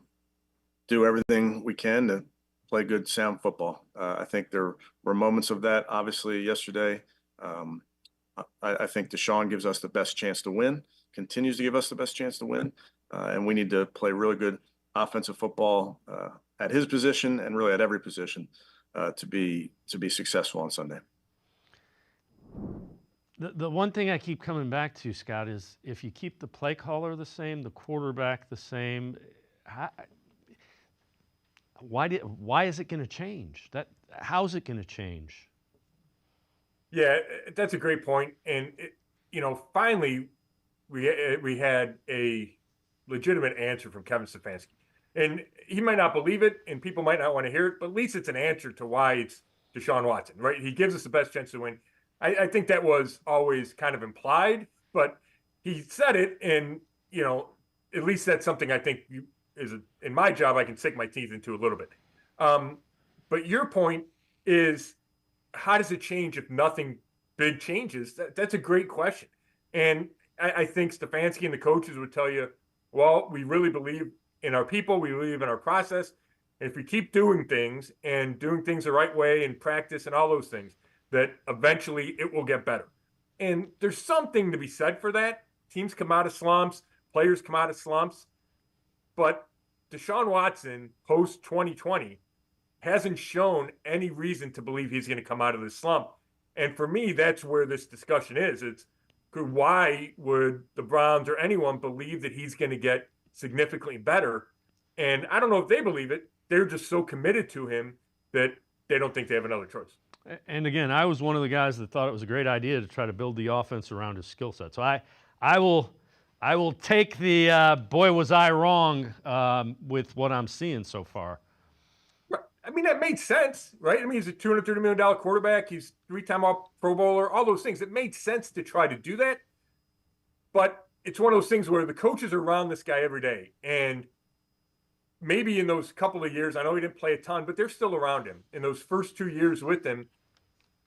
do everything we can to play good, sound football. I think there were moments of that, obviously, yesterday. I think Deshaun gives us the best chance to win, continues to give us the best chance to win, and we need to play really good offensive football at his position and really at every position to be successful on Sunday. The one thing I keep coming back to, Scott, is if you keep the play caller the same, the quarterback the same, why is it going to change? How's it going to change? Yeah, that's a great point. And finally, we had a legitimate answer from Kevin Stefanski. And he might not believe it, and people might not want to hear it, but at least it's an answer to why it's Deshaun Watson, right? He gives us the best chance to win. I think that was always kind of implied, but he said it, and at least that's something I think in my job I can sink my teeth into a little bit. But your point is, how does it change if nothing big changes? That's a great question, and I think Stefanski and the coaches would tell you, well, we really believe in our people, we believe in our process, and if we keep doing things the right way in practice and all those things, that eventually it will get better. And there's something to be said for that. Teams come out of slumps, players come out of slumps. But Deshaun Watson, post-2020, hasn't shown any reason to believe he's going to come out of this slump. And for me, that's where this discussion is. It's why would the Browns or anyone believe that he's going to get significantly better? And I don't know if they believe it. They're just so committed to him that they don't think they have another choice. And again, I was one of the guys that thought it was a great idea to try to build the offense around his skill set. So I will take the boy was I wrong with what I'm seeing so far. I mean, that made sense, right? I mean, he's a $230 million quarterback. He's 3-time All-Pro Bowler, all those things. It made sense to try to do that. But it's one of those things where the coaches are around this guy every day. And maybe in those couple of years, I know he didn't play a ton, but they're still around him. In those first 2 years with him,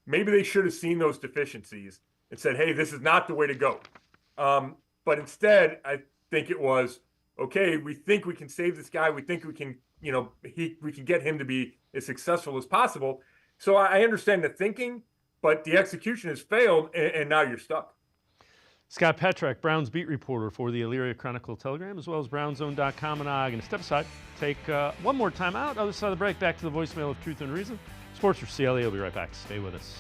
maybe they should have seen those deficiencies and said, hey, this is not the way to go. But instead, I think it was, okay, we think we can save this guy. We think we can, we can get him to be as successful as possible. So I understand the thinking, but the execution has failed, and now you're stuck. Scott Petrak, Browns beat reporter for the Elyria Chronicle-Telegram, as well as BrownZone.com. And I'm going to step aside, take one more time out. Other side of the break, back to the voicemail of Truth and Reason. Sports for CLE. I'll be right back. Stay with us.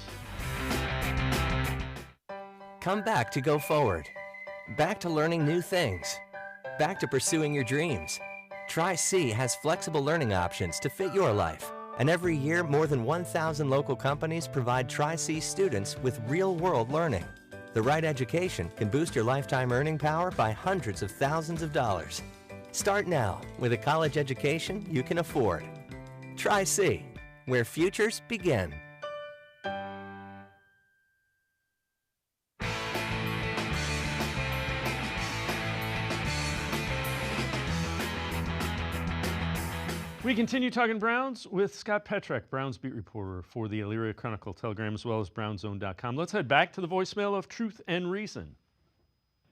Come back to go forward. Back to learning new things. Back to pursuing your dreams. Tri-C has flexible learning options to fit your life. And every year, more than 1,000 local companies provide Tri-C students with real-world learning. The right education can boost your lifetime earning power by hundreds of thousands of dollars. Start now with a college education you can afford. Tri-C, where futures begin. We continue talking Browns with Scott Petrak, Browns beat reporter for the Elyria Chronicle-Telegram, as well as BrownZone.com. Let's head back to the voicemail of Truth and Reason.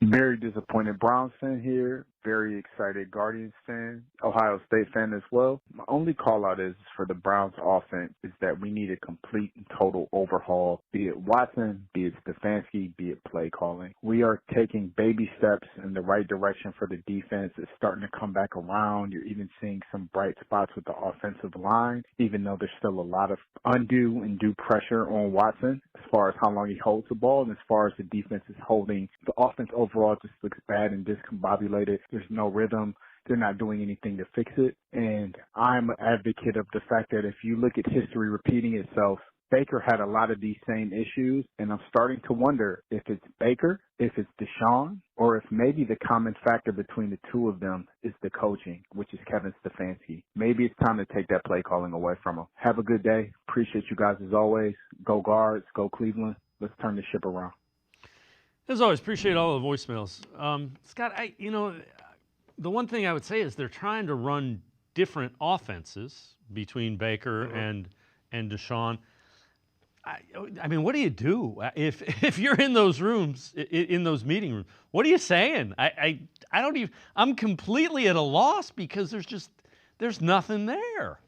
Very disappointed Browns fan here. Very excited Guardians fan, Ohio State fan as well. My only call out is for the Browns offense is that we need a complete and total overhaul, be it Watson, be it Stefanski, be it play calling. We are taking baby steps in the right direction for the defense. It's starting to come back around. You're even seeing some bright spots with the offensive line, even though there's still a lot of undue and due pressure on Watson as far as how long he holds the ball and as far as the defense is holding. The offense overall just looks bad and discombobulated. There's no rhythm. They're not doing anything to fix it. And I'm an advocate of the fact that if you look at history repeating itself, Baker had a lot of these same issues, and I'm starting to wonder if it's Baker, if it's Deshaun, or if maybe the common factor between the two of them is the coaching, which is Kevin Stefanski. Maybe it's time to take that play calling away from him. Have a good day. Appreciate you guys as always. Go Guards, go Cleveland. Let's turn this ship around. As always, appreciate all the voicemails. Scott, the one thing I would say is they're trying to run different offenses between Baker and Deshaun. I mean, what do you do if you're in those rooms, in those meeting rooms? What are you saying? I don't even. I'm completely at a loss because there's nothing there.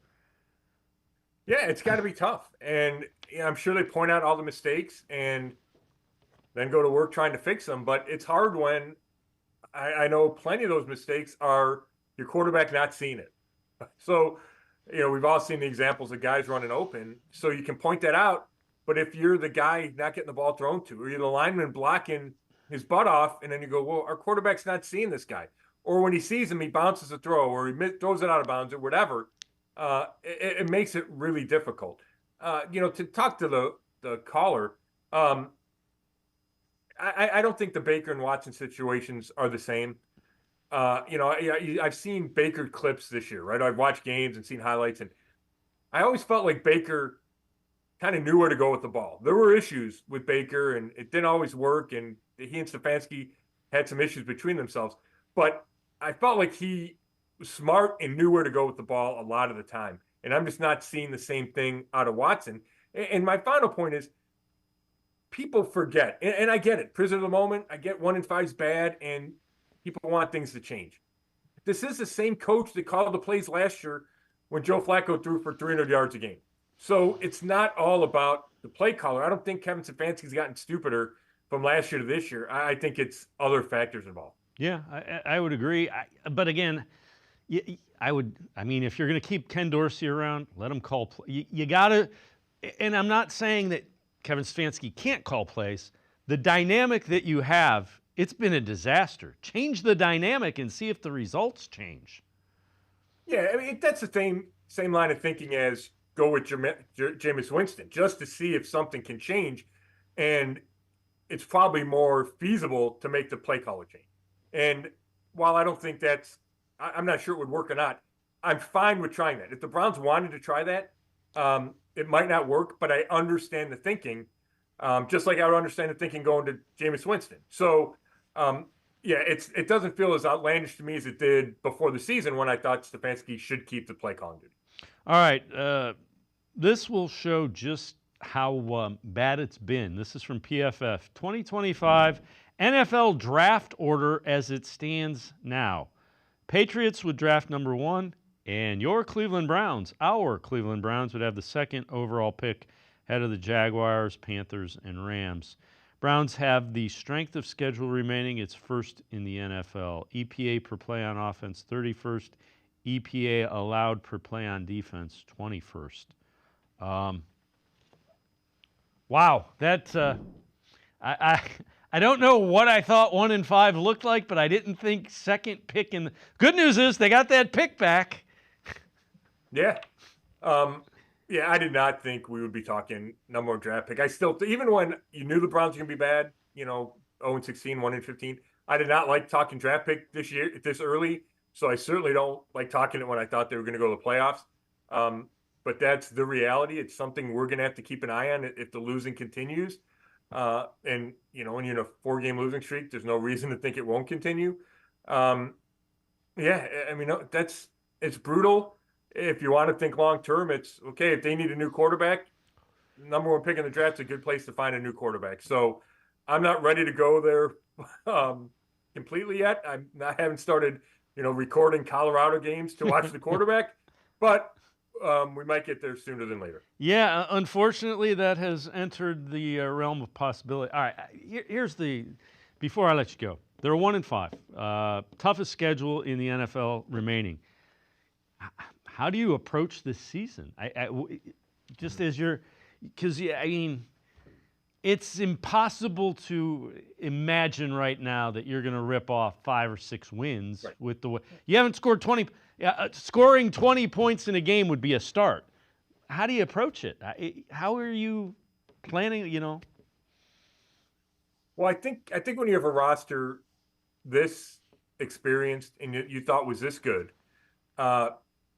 Yeah, it's got to be tough, and I'm sure they point out all the mistakes and then go to work trying to fix them. But it's hard when I know plenty of those mistakes are your quarterback not seeing it. So, we've all seen the examples of guys running open, so you can point that out. But if you're the guy not getting the ball thrown to, or you're the lineman blocking his butt off, and then you go, well, our quarterback's not seeing this guy. Or when he sees him, he bounces a throw, or he throws it out of bounds, or whatever. It makes it really difficult. To talk to the caller, I don't think the Baker and Watson situations are the same. I've seen Baker clips this year, right? I've watched games and seen highlights, and I always felt like Baker kind of knew where to go with the ball. There were issues with Baker, and it didn't always work, and he and Stefanski had some issues between themselves. But I felt like he was smart and knew where to go with the ball a lot of the time. And I'm just not seeing the same thing out of Watson. And my final point is, people forget, and I get it, prison of the moment, I get 1 in 5 is bad, and people want things to change. This is the same coach that called the plays last year when Joe Flacco threw for 300 yards a game. So it's not all about the play caller. I don't think Kevin Stefanski's gotten stupider from last year to this year. I think it's other factors involved. Yeah, I would agree. But again, if you're going to keep Ken Dorsey around, let him call play. You got to, and I'm not saying that Kevin Stefanski can't call plays. The dynamic that you have, it's been a disaster. Change the dynamic and see if the results change. Yeah, I mean, that's the same line of thinking as go with Jameis Winston just to see if something can change. And it's probably more feasible to make the play caller change. And while I don't think I'm not sure it would work or not, I'm fine with trying that. If the Browns wanted to try that, it might not work, but I understand the thinking, just like I would understand the thinking going to Jameis Winston. So, yeah, it doesn't feel as outlandish to me as it did before the season when I thought Stefanski should keep the play calling duty. All right. This will show just how bad it's been. This is from PFF. 2025 NFL draft order as it stands now. Patriots would draft number 1, and your Cleveland Browns, our Cleveland Browns, would have the 2nd overall pick ahead of the Jaguars, Panthers, and Rams. Browns have the strength of schedule remaining. It's first in the NFL. EPA per play on offense, 31st. EPA allowed per play on defense, 21st. Wow, that I don't know what I thought 1 and 5 looked like, but I didn't think 2nd pick in. Good news is they got that pick back. Yeah. Yeah, I did not think we would be talking number 1 draft pick. I still, even when you knew the Browns were going to be bad, 0-16, 1-15, I did not like talking draft pick this year, this early. So I certainly don't like talking it when I thought they were going to go to the playoffs. But that's the reality. It's something we're going to have to keep an eye on if the losing continues. And, when you're in a 4-game losing streak, there's no reason to think it won't continue. Yeah, I mean, it's brutal. If you want to think long-term, it's okay. If they need a new quarterback, number 1 pick in the draft is a good place to find a new quarterback. So I'm not ready to go there completely yet. I haven't started, recording Colorado games to watch the quarterback, but we might get there sooner than later. Yeah, unfortunately, that has entered the realm of possibility. All right, here's before I let you go, they're 1 and 5, toughest schedule in the NFL remaining. How do you approach this season? Just as because it's impossible to imagine right now that you're going to rip off 5 or 6 wins with the way you haven't scored 20. Scoring 20 points in a game would be a start. How do you approach it? How are you planning? Well, I think when you have a roster this experienced and you thought was this good,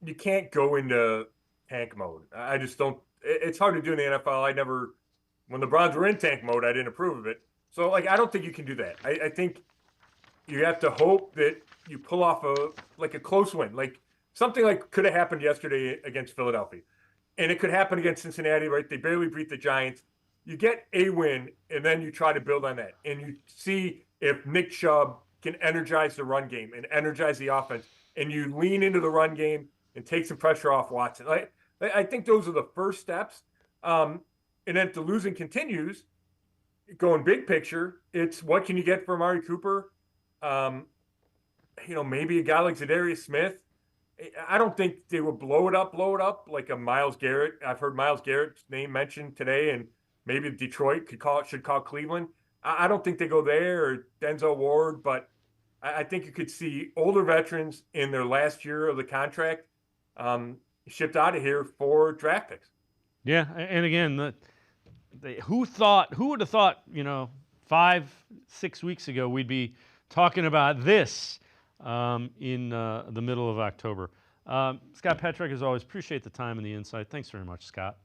you can't go into tank mode. I just don't. It's hard to do in the NFL. When the Browns were in tank mode, I didn't approve of it. So, I don't think you can do that. I think you have to hope that you pull off a close win, something could have happened yesterday against Philadelphia, and it could happen against Cincinnati. Right? They barely beat the Giants. You get a win, and then you try to build on that, and you see if Nick Chubb can energize the run game and energize the offense, and you lean into the run game and take some pressure off Watson. I think those are the first steps. And then if the losing continues, going big picture, it's what can you get from Amari Cooper? Maybe a guy like Zadarius Smith. I don't think they will blow it up like a Myles Garrett. I've heard Myles Garrett's name mentioned today, and maybe Detroit should call Cleveland. I don't think they go there, or Denzel Ward, but I think you could see older veterans in their last year of the contract shipped out of here for draft picks. Yeah, and again, who would have thought, 5-6 weeks ago we'd be talking about this in the middle of October. Scott Petrak, as always, appreciate the time and the insight. Thanks very much, Scott.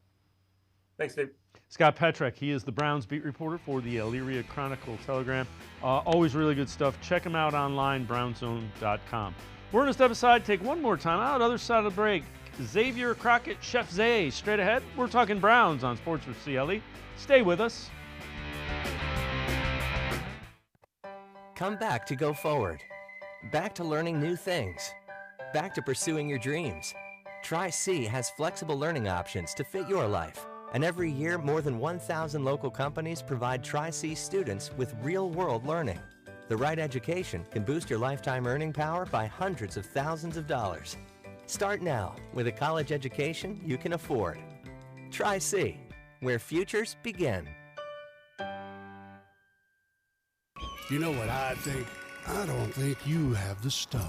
Thanks, Dave. Scott Petrak, he is the Browns beat reporter for the Elyria Chronicle-Telegram. Always really good stuff. Check him out online, brownzone.com. We're going to step aside, take one more time out, other side of the break. Xavier Crockett, Chef Zay, straight ahead. We're talking Browns on Sports4CLE. Stay with us. Come back to go forward. Back to learning new things. Back to pursuing your dreams. Tri-C has flexible learning options to fit your life. And every year, more than 1,000 local companies provide Tri-C students with real-world learning. The right education can boost your lifetime earning power by hundreds of thousands of dollars. Start now with a college education you can afford. Tri-C, where futures begin. You know what I think? I don't think you have the stones.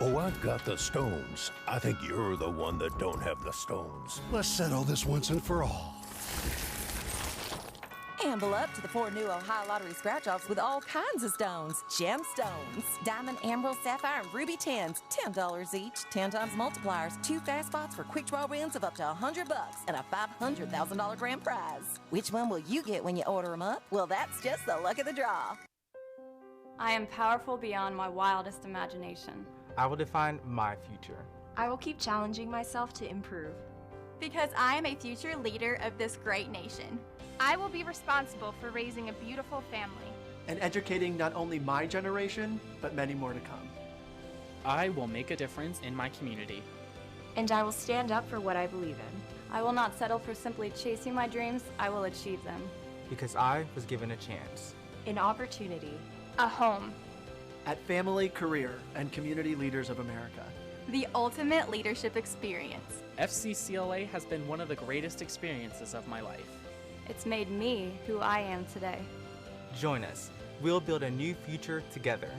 Oh, I've got the stones. I think you're the one that don't have the stones. Let's settle this once and for all. Amble up to the 4 new Ohio Lottery scratch-offs with all kinds of stones. Gemstones, diamond, emerald, sapphire, and ruby 10s, $10 each, 10 times multipliers, 2 fast spots for quick draw wins of up to $100, and a $500,000 grand prize. Which one will you get when you order them up? Well, that's just the luck of the draw. I am powerful beyond my wildest imagination. I will define my future. I will keep challenging myself to improve. Because I am a future leader of this great nation. I will be responsible for raising a beautiful family. And educating not only my generation, but many more to come. I will make a difference in my community. And I will stand up for what I believe in. I will not settle for simply chasing my dreams, I will achieve them. Because I was given a chance. An opportunity. A home. At Family, Career, and Community Leaders of America. The ultimate leadership experience. FCCLA has been one of the greatest experiences of my life. It's made me who I am today. Join us. We'll build a new future together.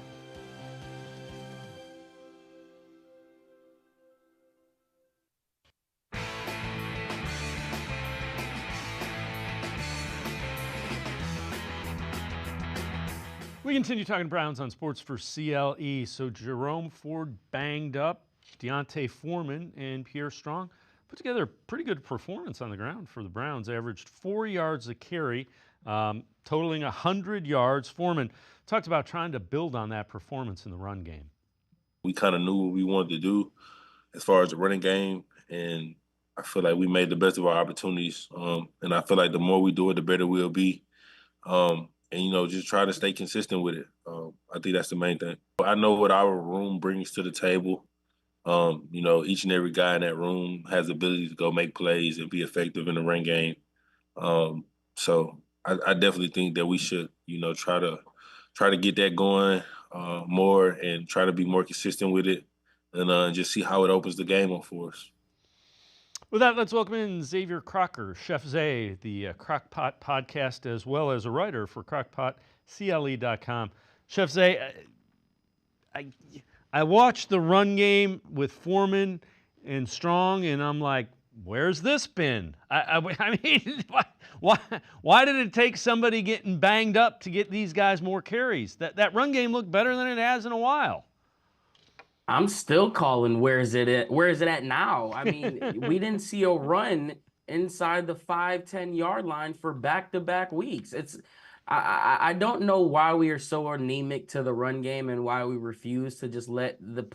We continue talking Browns on Sports for CLE. So Jerome Ford banged up. Deontay Foreman and Pierre Strong put together a pretty good performance on the ground for the Browns. They averaged 4 yards a carry, totaling 100 yards. Foreman talked about trying to build on that performance in the run game. We kind of knew what we wanted to do as far as the running game, and I feel like we made the best of our opportunities. And I feel like the more we do it, the better we'll be. And, just try to stay consistent with it. I think that's the main thing. I know what our room brings to the table. Each and every guy in that room has the ability to go make plays and be effective in the run game. So I definitely think that we should, try to get that going more and try to be more consistent with it and just see how it opens the game up for us. With that, let's welcome in Xavier Crocker, Chef Zay, the Crockpot podcast, as well as a writer for ClevelandCom. Chef Zay, I watched the run game with Foreman and Strong, and I'm like, where's this been? I mean, why did it take somebody getting banged up to get these guys more carries? That run game looked better than it has in a while. I'm still calling where is it at now? I mean, we didn't see a run inside the 5-10 yard line for back-to-back weeks. I don't know why we are so anemic to the run game and why we refuse to just let the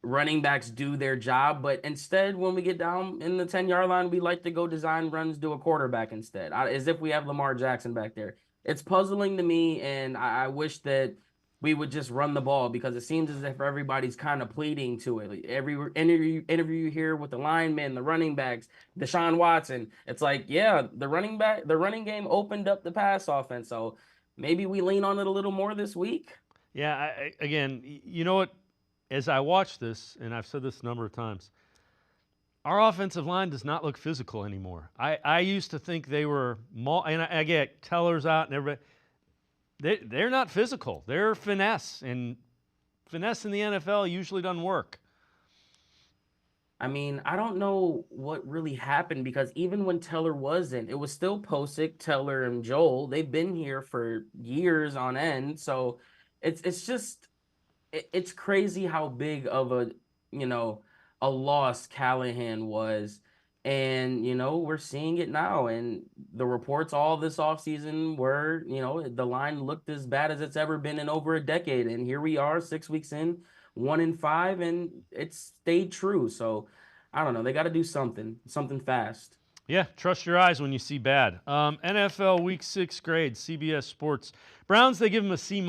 running backs do their job. But instead, when we get down in the 10-yard line, we like to go design runs to a quarterback instead, as if we have Lamar Jackson back there. It's puzzling to me, and I wish that we would just run the ball, because it seems as if everybody's kind of pleading to it. Every interview here with the linemen, the running backs, Deshaun Watson, it's like, yeah, the running game opened up the pass offense. So maybe we lean on it a little more this week. Yeah, again, you know what? As I watch this, and I've said this a number of times, our offensive line does not look physical anymore. I used to think they were, and I get Teller's out and everybody. They're not physical. They're finesse, and finesse in the NFL usually doesn't work. I mean, I don't know what really happened, because even when Teller wasn't, it was still Posick, Teller, and Joel. They've been here for years on end, so it's crazy how big of a loss Callahan was. And, we're seeing it now. And the reports all this offseason were, the line looked as bad as it's ever been in over a decade. And here we are 6 weeks in, 1-5, and it's stayed true. So, I don't know. They got to do something fast. Yeah, trust your eyes when you see bad. NFL Week 6 grade, CBS Sports. Browns, they give them a C-.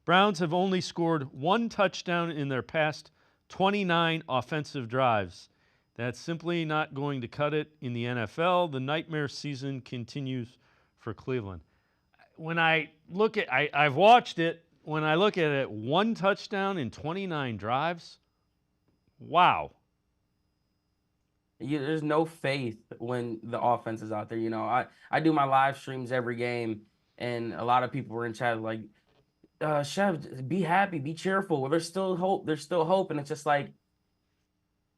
Browns have only scored 1 touchdown in their past 29 offensive drives. That's simply not going to cut it in the NFL. The nightmare season continues for Cleveland. When I look at, I've watched it. When I look at it, 1 touchdown in 29 drives. Wow. There's no faith when the offense is out there. I do my live streams every game, and a lot of people were in chat like, Chev, be happy, be cheerful. There's still hope. There's still hope, and it's just like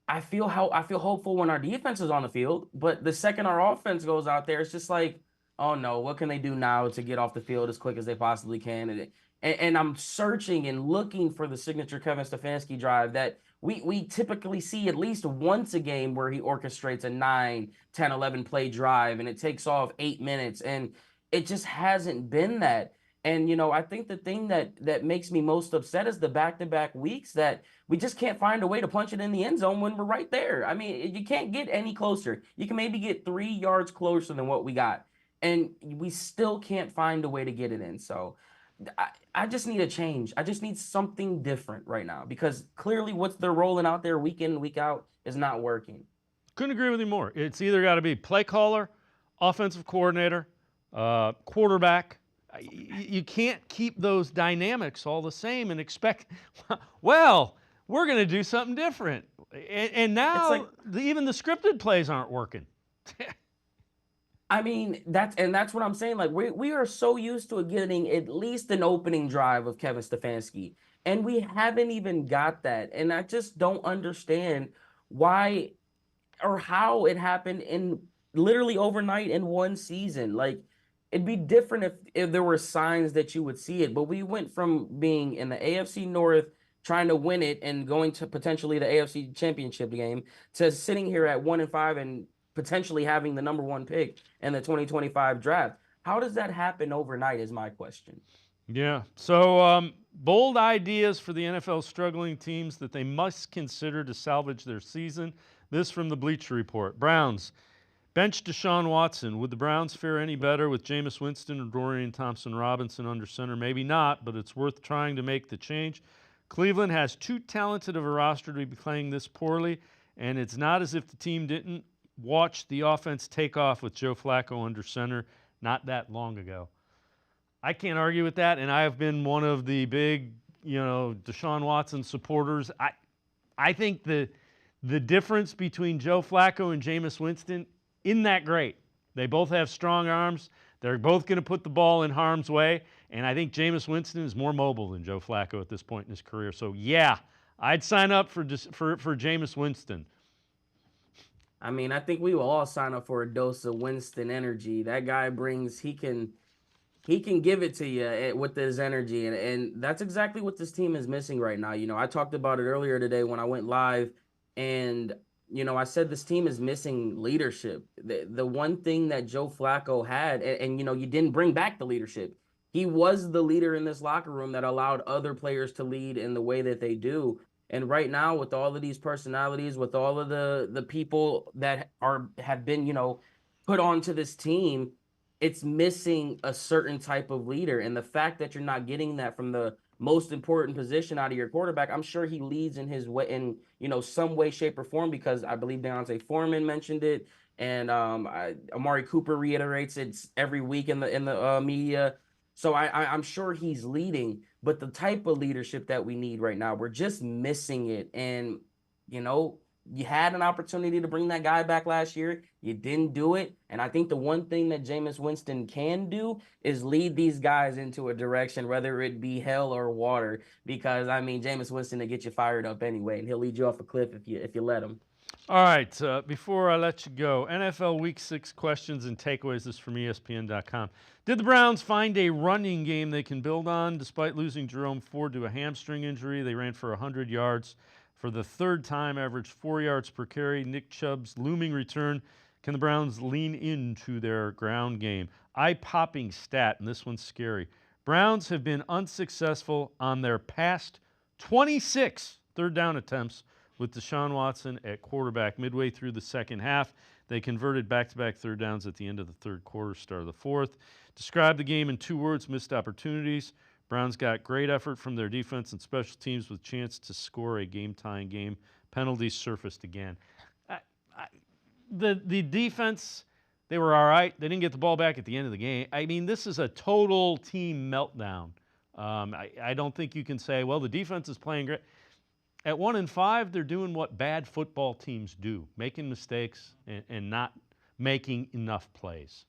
I feel hopeful when our defense is on the field, but the second our offense goes out there, it's just like, oh no, what can they do now to get off the field as quick as they possibly can? And I'm searching and looking for the signature Kevin Stefanski drive that we typically see at least once a game where he orchestrates a 9, 10, 11 play drive and it takes off 8 minutes, and it just hasn't been that. And I think the thing that makes me most upset is the back-to-back weeks that we just can't find a way to punch it in the end zone when we're right there. I mean, you can't get any closer. You can maybe get 3 yards closer than what we got, and we still can't find a way to get it in. So I just need a change. I just need something different right now because clearly what they're rolling out there week in, week out is not working. Couldn't agree with you more. It's either got to be play caller, offensive coordinator, quarterback. You can't keep those dynamics all the same and expect, well, we're going to do something different. And now even the scripted plays aren't working. I mean, that's what I'm saying. Like we are so used to getting at least an opening drive of Kevin Stefanski, and we haven't even got that. And I just don't understand why or how it happened in literally overnight in one season. Like it'd be different if there were signs that you would see it, but we went from being in the AFC North trying to win it and going to potentially the AFC Championship game to sitting here at 1-5 and potentially having the number 1 pick in the 2025 draft. How does that happen overnight is my question. Yeah. So bold ideas for the NFL struggling teams that they must consider to salvage their season. This from the Bleacher Report. Browns bench Deshaun Watson. Would the Browns fare any better with Jameis Winston and Dorian Thompson-Robinson under center? Maybe not, but it's worth trying to make the change. Cleveland has too talented of a roster to be playing this poorly, and it's not as if the team didn't watch the offense take off with Joe Flacco under center not that long ago. I can't argue with that, and I have been one of the big, Deshaun Watson supporters. I think the difference between Joe Flacco and Jameis Winston isn't that great. They both have strong arms. They're both going to put the ball in harm's way, and I think Jameis Winston is more mobile than Joe Flacco at this point in his career. So, yeah, I'd sign up for Jameis Winston. I mean, I think we will all sign up for a dose of Winston energy. That guy brings, he can give it to you with his energy. And that's exactly what this team is missing right now. I talked about it earlier today when I went live, and, I said this team is missing leadership. The one thing that Joe Flacco had, and you didn't bring back the leadership. He was the leader in this locker room that allowed other players to lead in the way that they do. And right now, with all of these personalities, with all of the people that have been, put onto this team, it's missing a certain type of leader. And the fact that you're not getting that from the most important position out of your quarterback, I'm sure he leads in his way, in some way, shape, or form, because I believe Deontay Foreman mentioned it, and Amari Cooper reiterates it every week in the media. So I'm sure he's leading, but the type of leadership that we need right now, we're just missing it. And, you had an opportunity to bring that guy back last year. You didn't do it. And I think the one thing that Jameis Winston can do is lead these guys into a direction, whether it be hell or water, because, Jameis Winston will get you fired up anyway, and he'll lead you off a cliff if you let him. All right, before I let you go, NFL Week 6 questions and takeaways. This is from ESPN.com. Did the Browns find a running game they can build on? Despite losing Jerome Ford to a hamstring injury, they ran for 100 yards for the third time, averaged 4 yards per carry. Nick Chubb's looming return. Can the Browns lean into their ground game? Eye-popping stat, and this one's scary. Browns have been unsuccessful on their past 26 third down attempts with Deshaun Watson at quarterback. Midway through the second half, they converted back-to-back third downs at the end of the third quarter, start of the fourth. Describe the game in 2 words: missed opportunities. Browns got great effort from their defense and special teams with chance to score a game-tying game. Penalties surfaced again. The defense, they were all right. They didn't get the ball back at the end of the game. This is a total team meltdown. I don't think you can say, well, the defense is playing great. At 1-5, they're doing what bad football teams do, making mistakes and not making enough plays.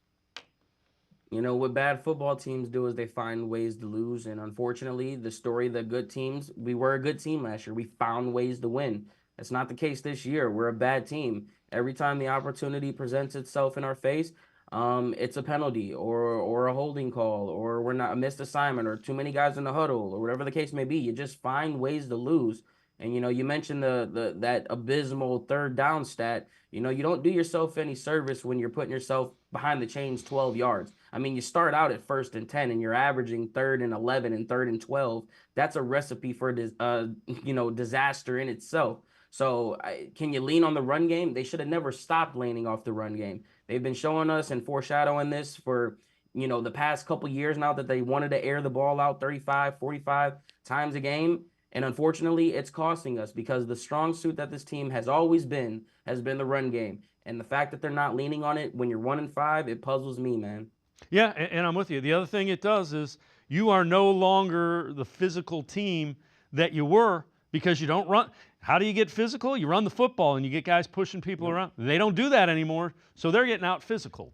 You know, what bad football teams do is they find ways to lose. And unfortunately, the story of the good teams, we were a good team last year. We found ways to win. That's not the case this year. We're a bad team. Every time the opportunity presents itself in our face, it's a penalty or a holding call, or we're not a missed assignment, or too many guys in the huddle, or whatever the case may be. You just find ways to lose. And, you know, you mentioned that abysmal third down stat. You know, you don't do yourself any service when you're putting yourself behind the chains 12 yards. I mean, you start out at 1st and 10 and you're averaging 3rd and 11 and 3rd and 12. That's a recipe for disaster in itself. So can you lean on the run game? They should have never stopped leaning off the run game. They've been showing us and foreshadowing this for, you know, the past couple years now, that they wanted to air the ball out 35, 45 times a game. And unfortunately, it's costing us, because the strong suit that this team has always been has been the run game. And the fact that they're not leaning on it when you're 1-5, it puzzles me, man. Yeah, and I'm with you. The other thing it does is you are no longer the physical team that you were, because you don't run. How do you get physical? You run the football and you get guys pushing people around. They don't do that anymore, so they're getting out physical.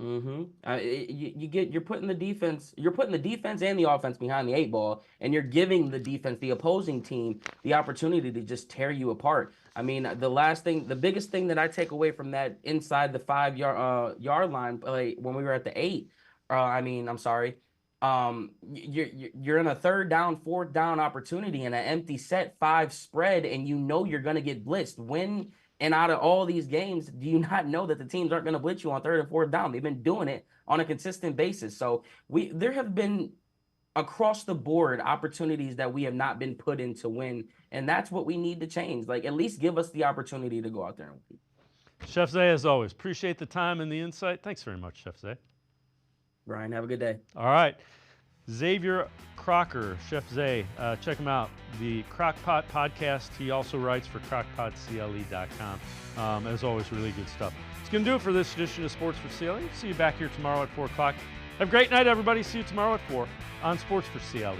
Mm-hmm. You're putting the defense and the offense behind the 8 ball, and you're giving the defense, the opposing team, the opportunity to just tear you apart. I mean, the biggest thing that I take away from that inside the 5-yard line play when we were at the 8, you're in a 3rd down, 4th down opportunity in an empty set 5 spread, and you know you're gonna get blitzed. When and out of all these games, do you not know that the teams aren't going to blitz you on 3rd and 4th down? They've been doing it on a consistent basis. So there have been across the board opportunities that we have not been put in to win, and that's what we need to change. Like, at least give us the opportunity to go out there and win. Chef Zay, as always, appreciate the time and the insight. Thanks very much, Chef Zay. Brian, have a good day. All right. Xavier Crocker, Chef Zay, check him out. The Crockpot podcast. He also writes for ClevelandCom. As always, really good stuff. It's going to do it for this edition of Sports for CLE. See you back here tomorrow at 4 o'clock. Have a great night, everybody. See you tomorrow at 4 on Sports for CLE.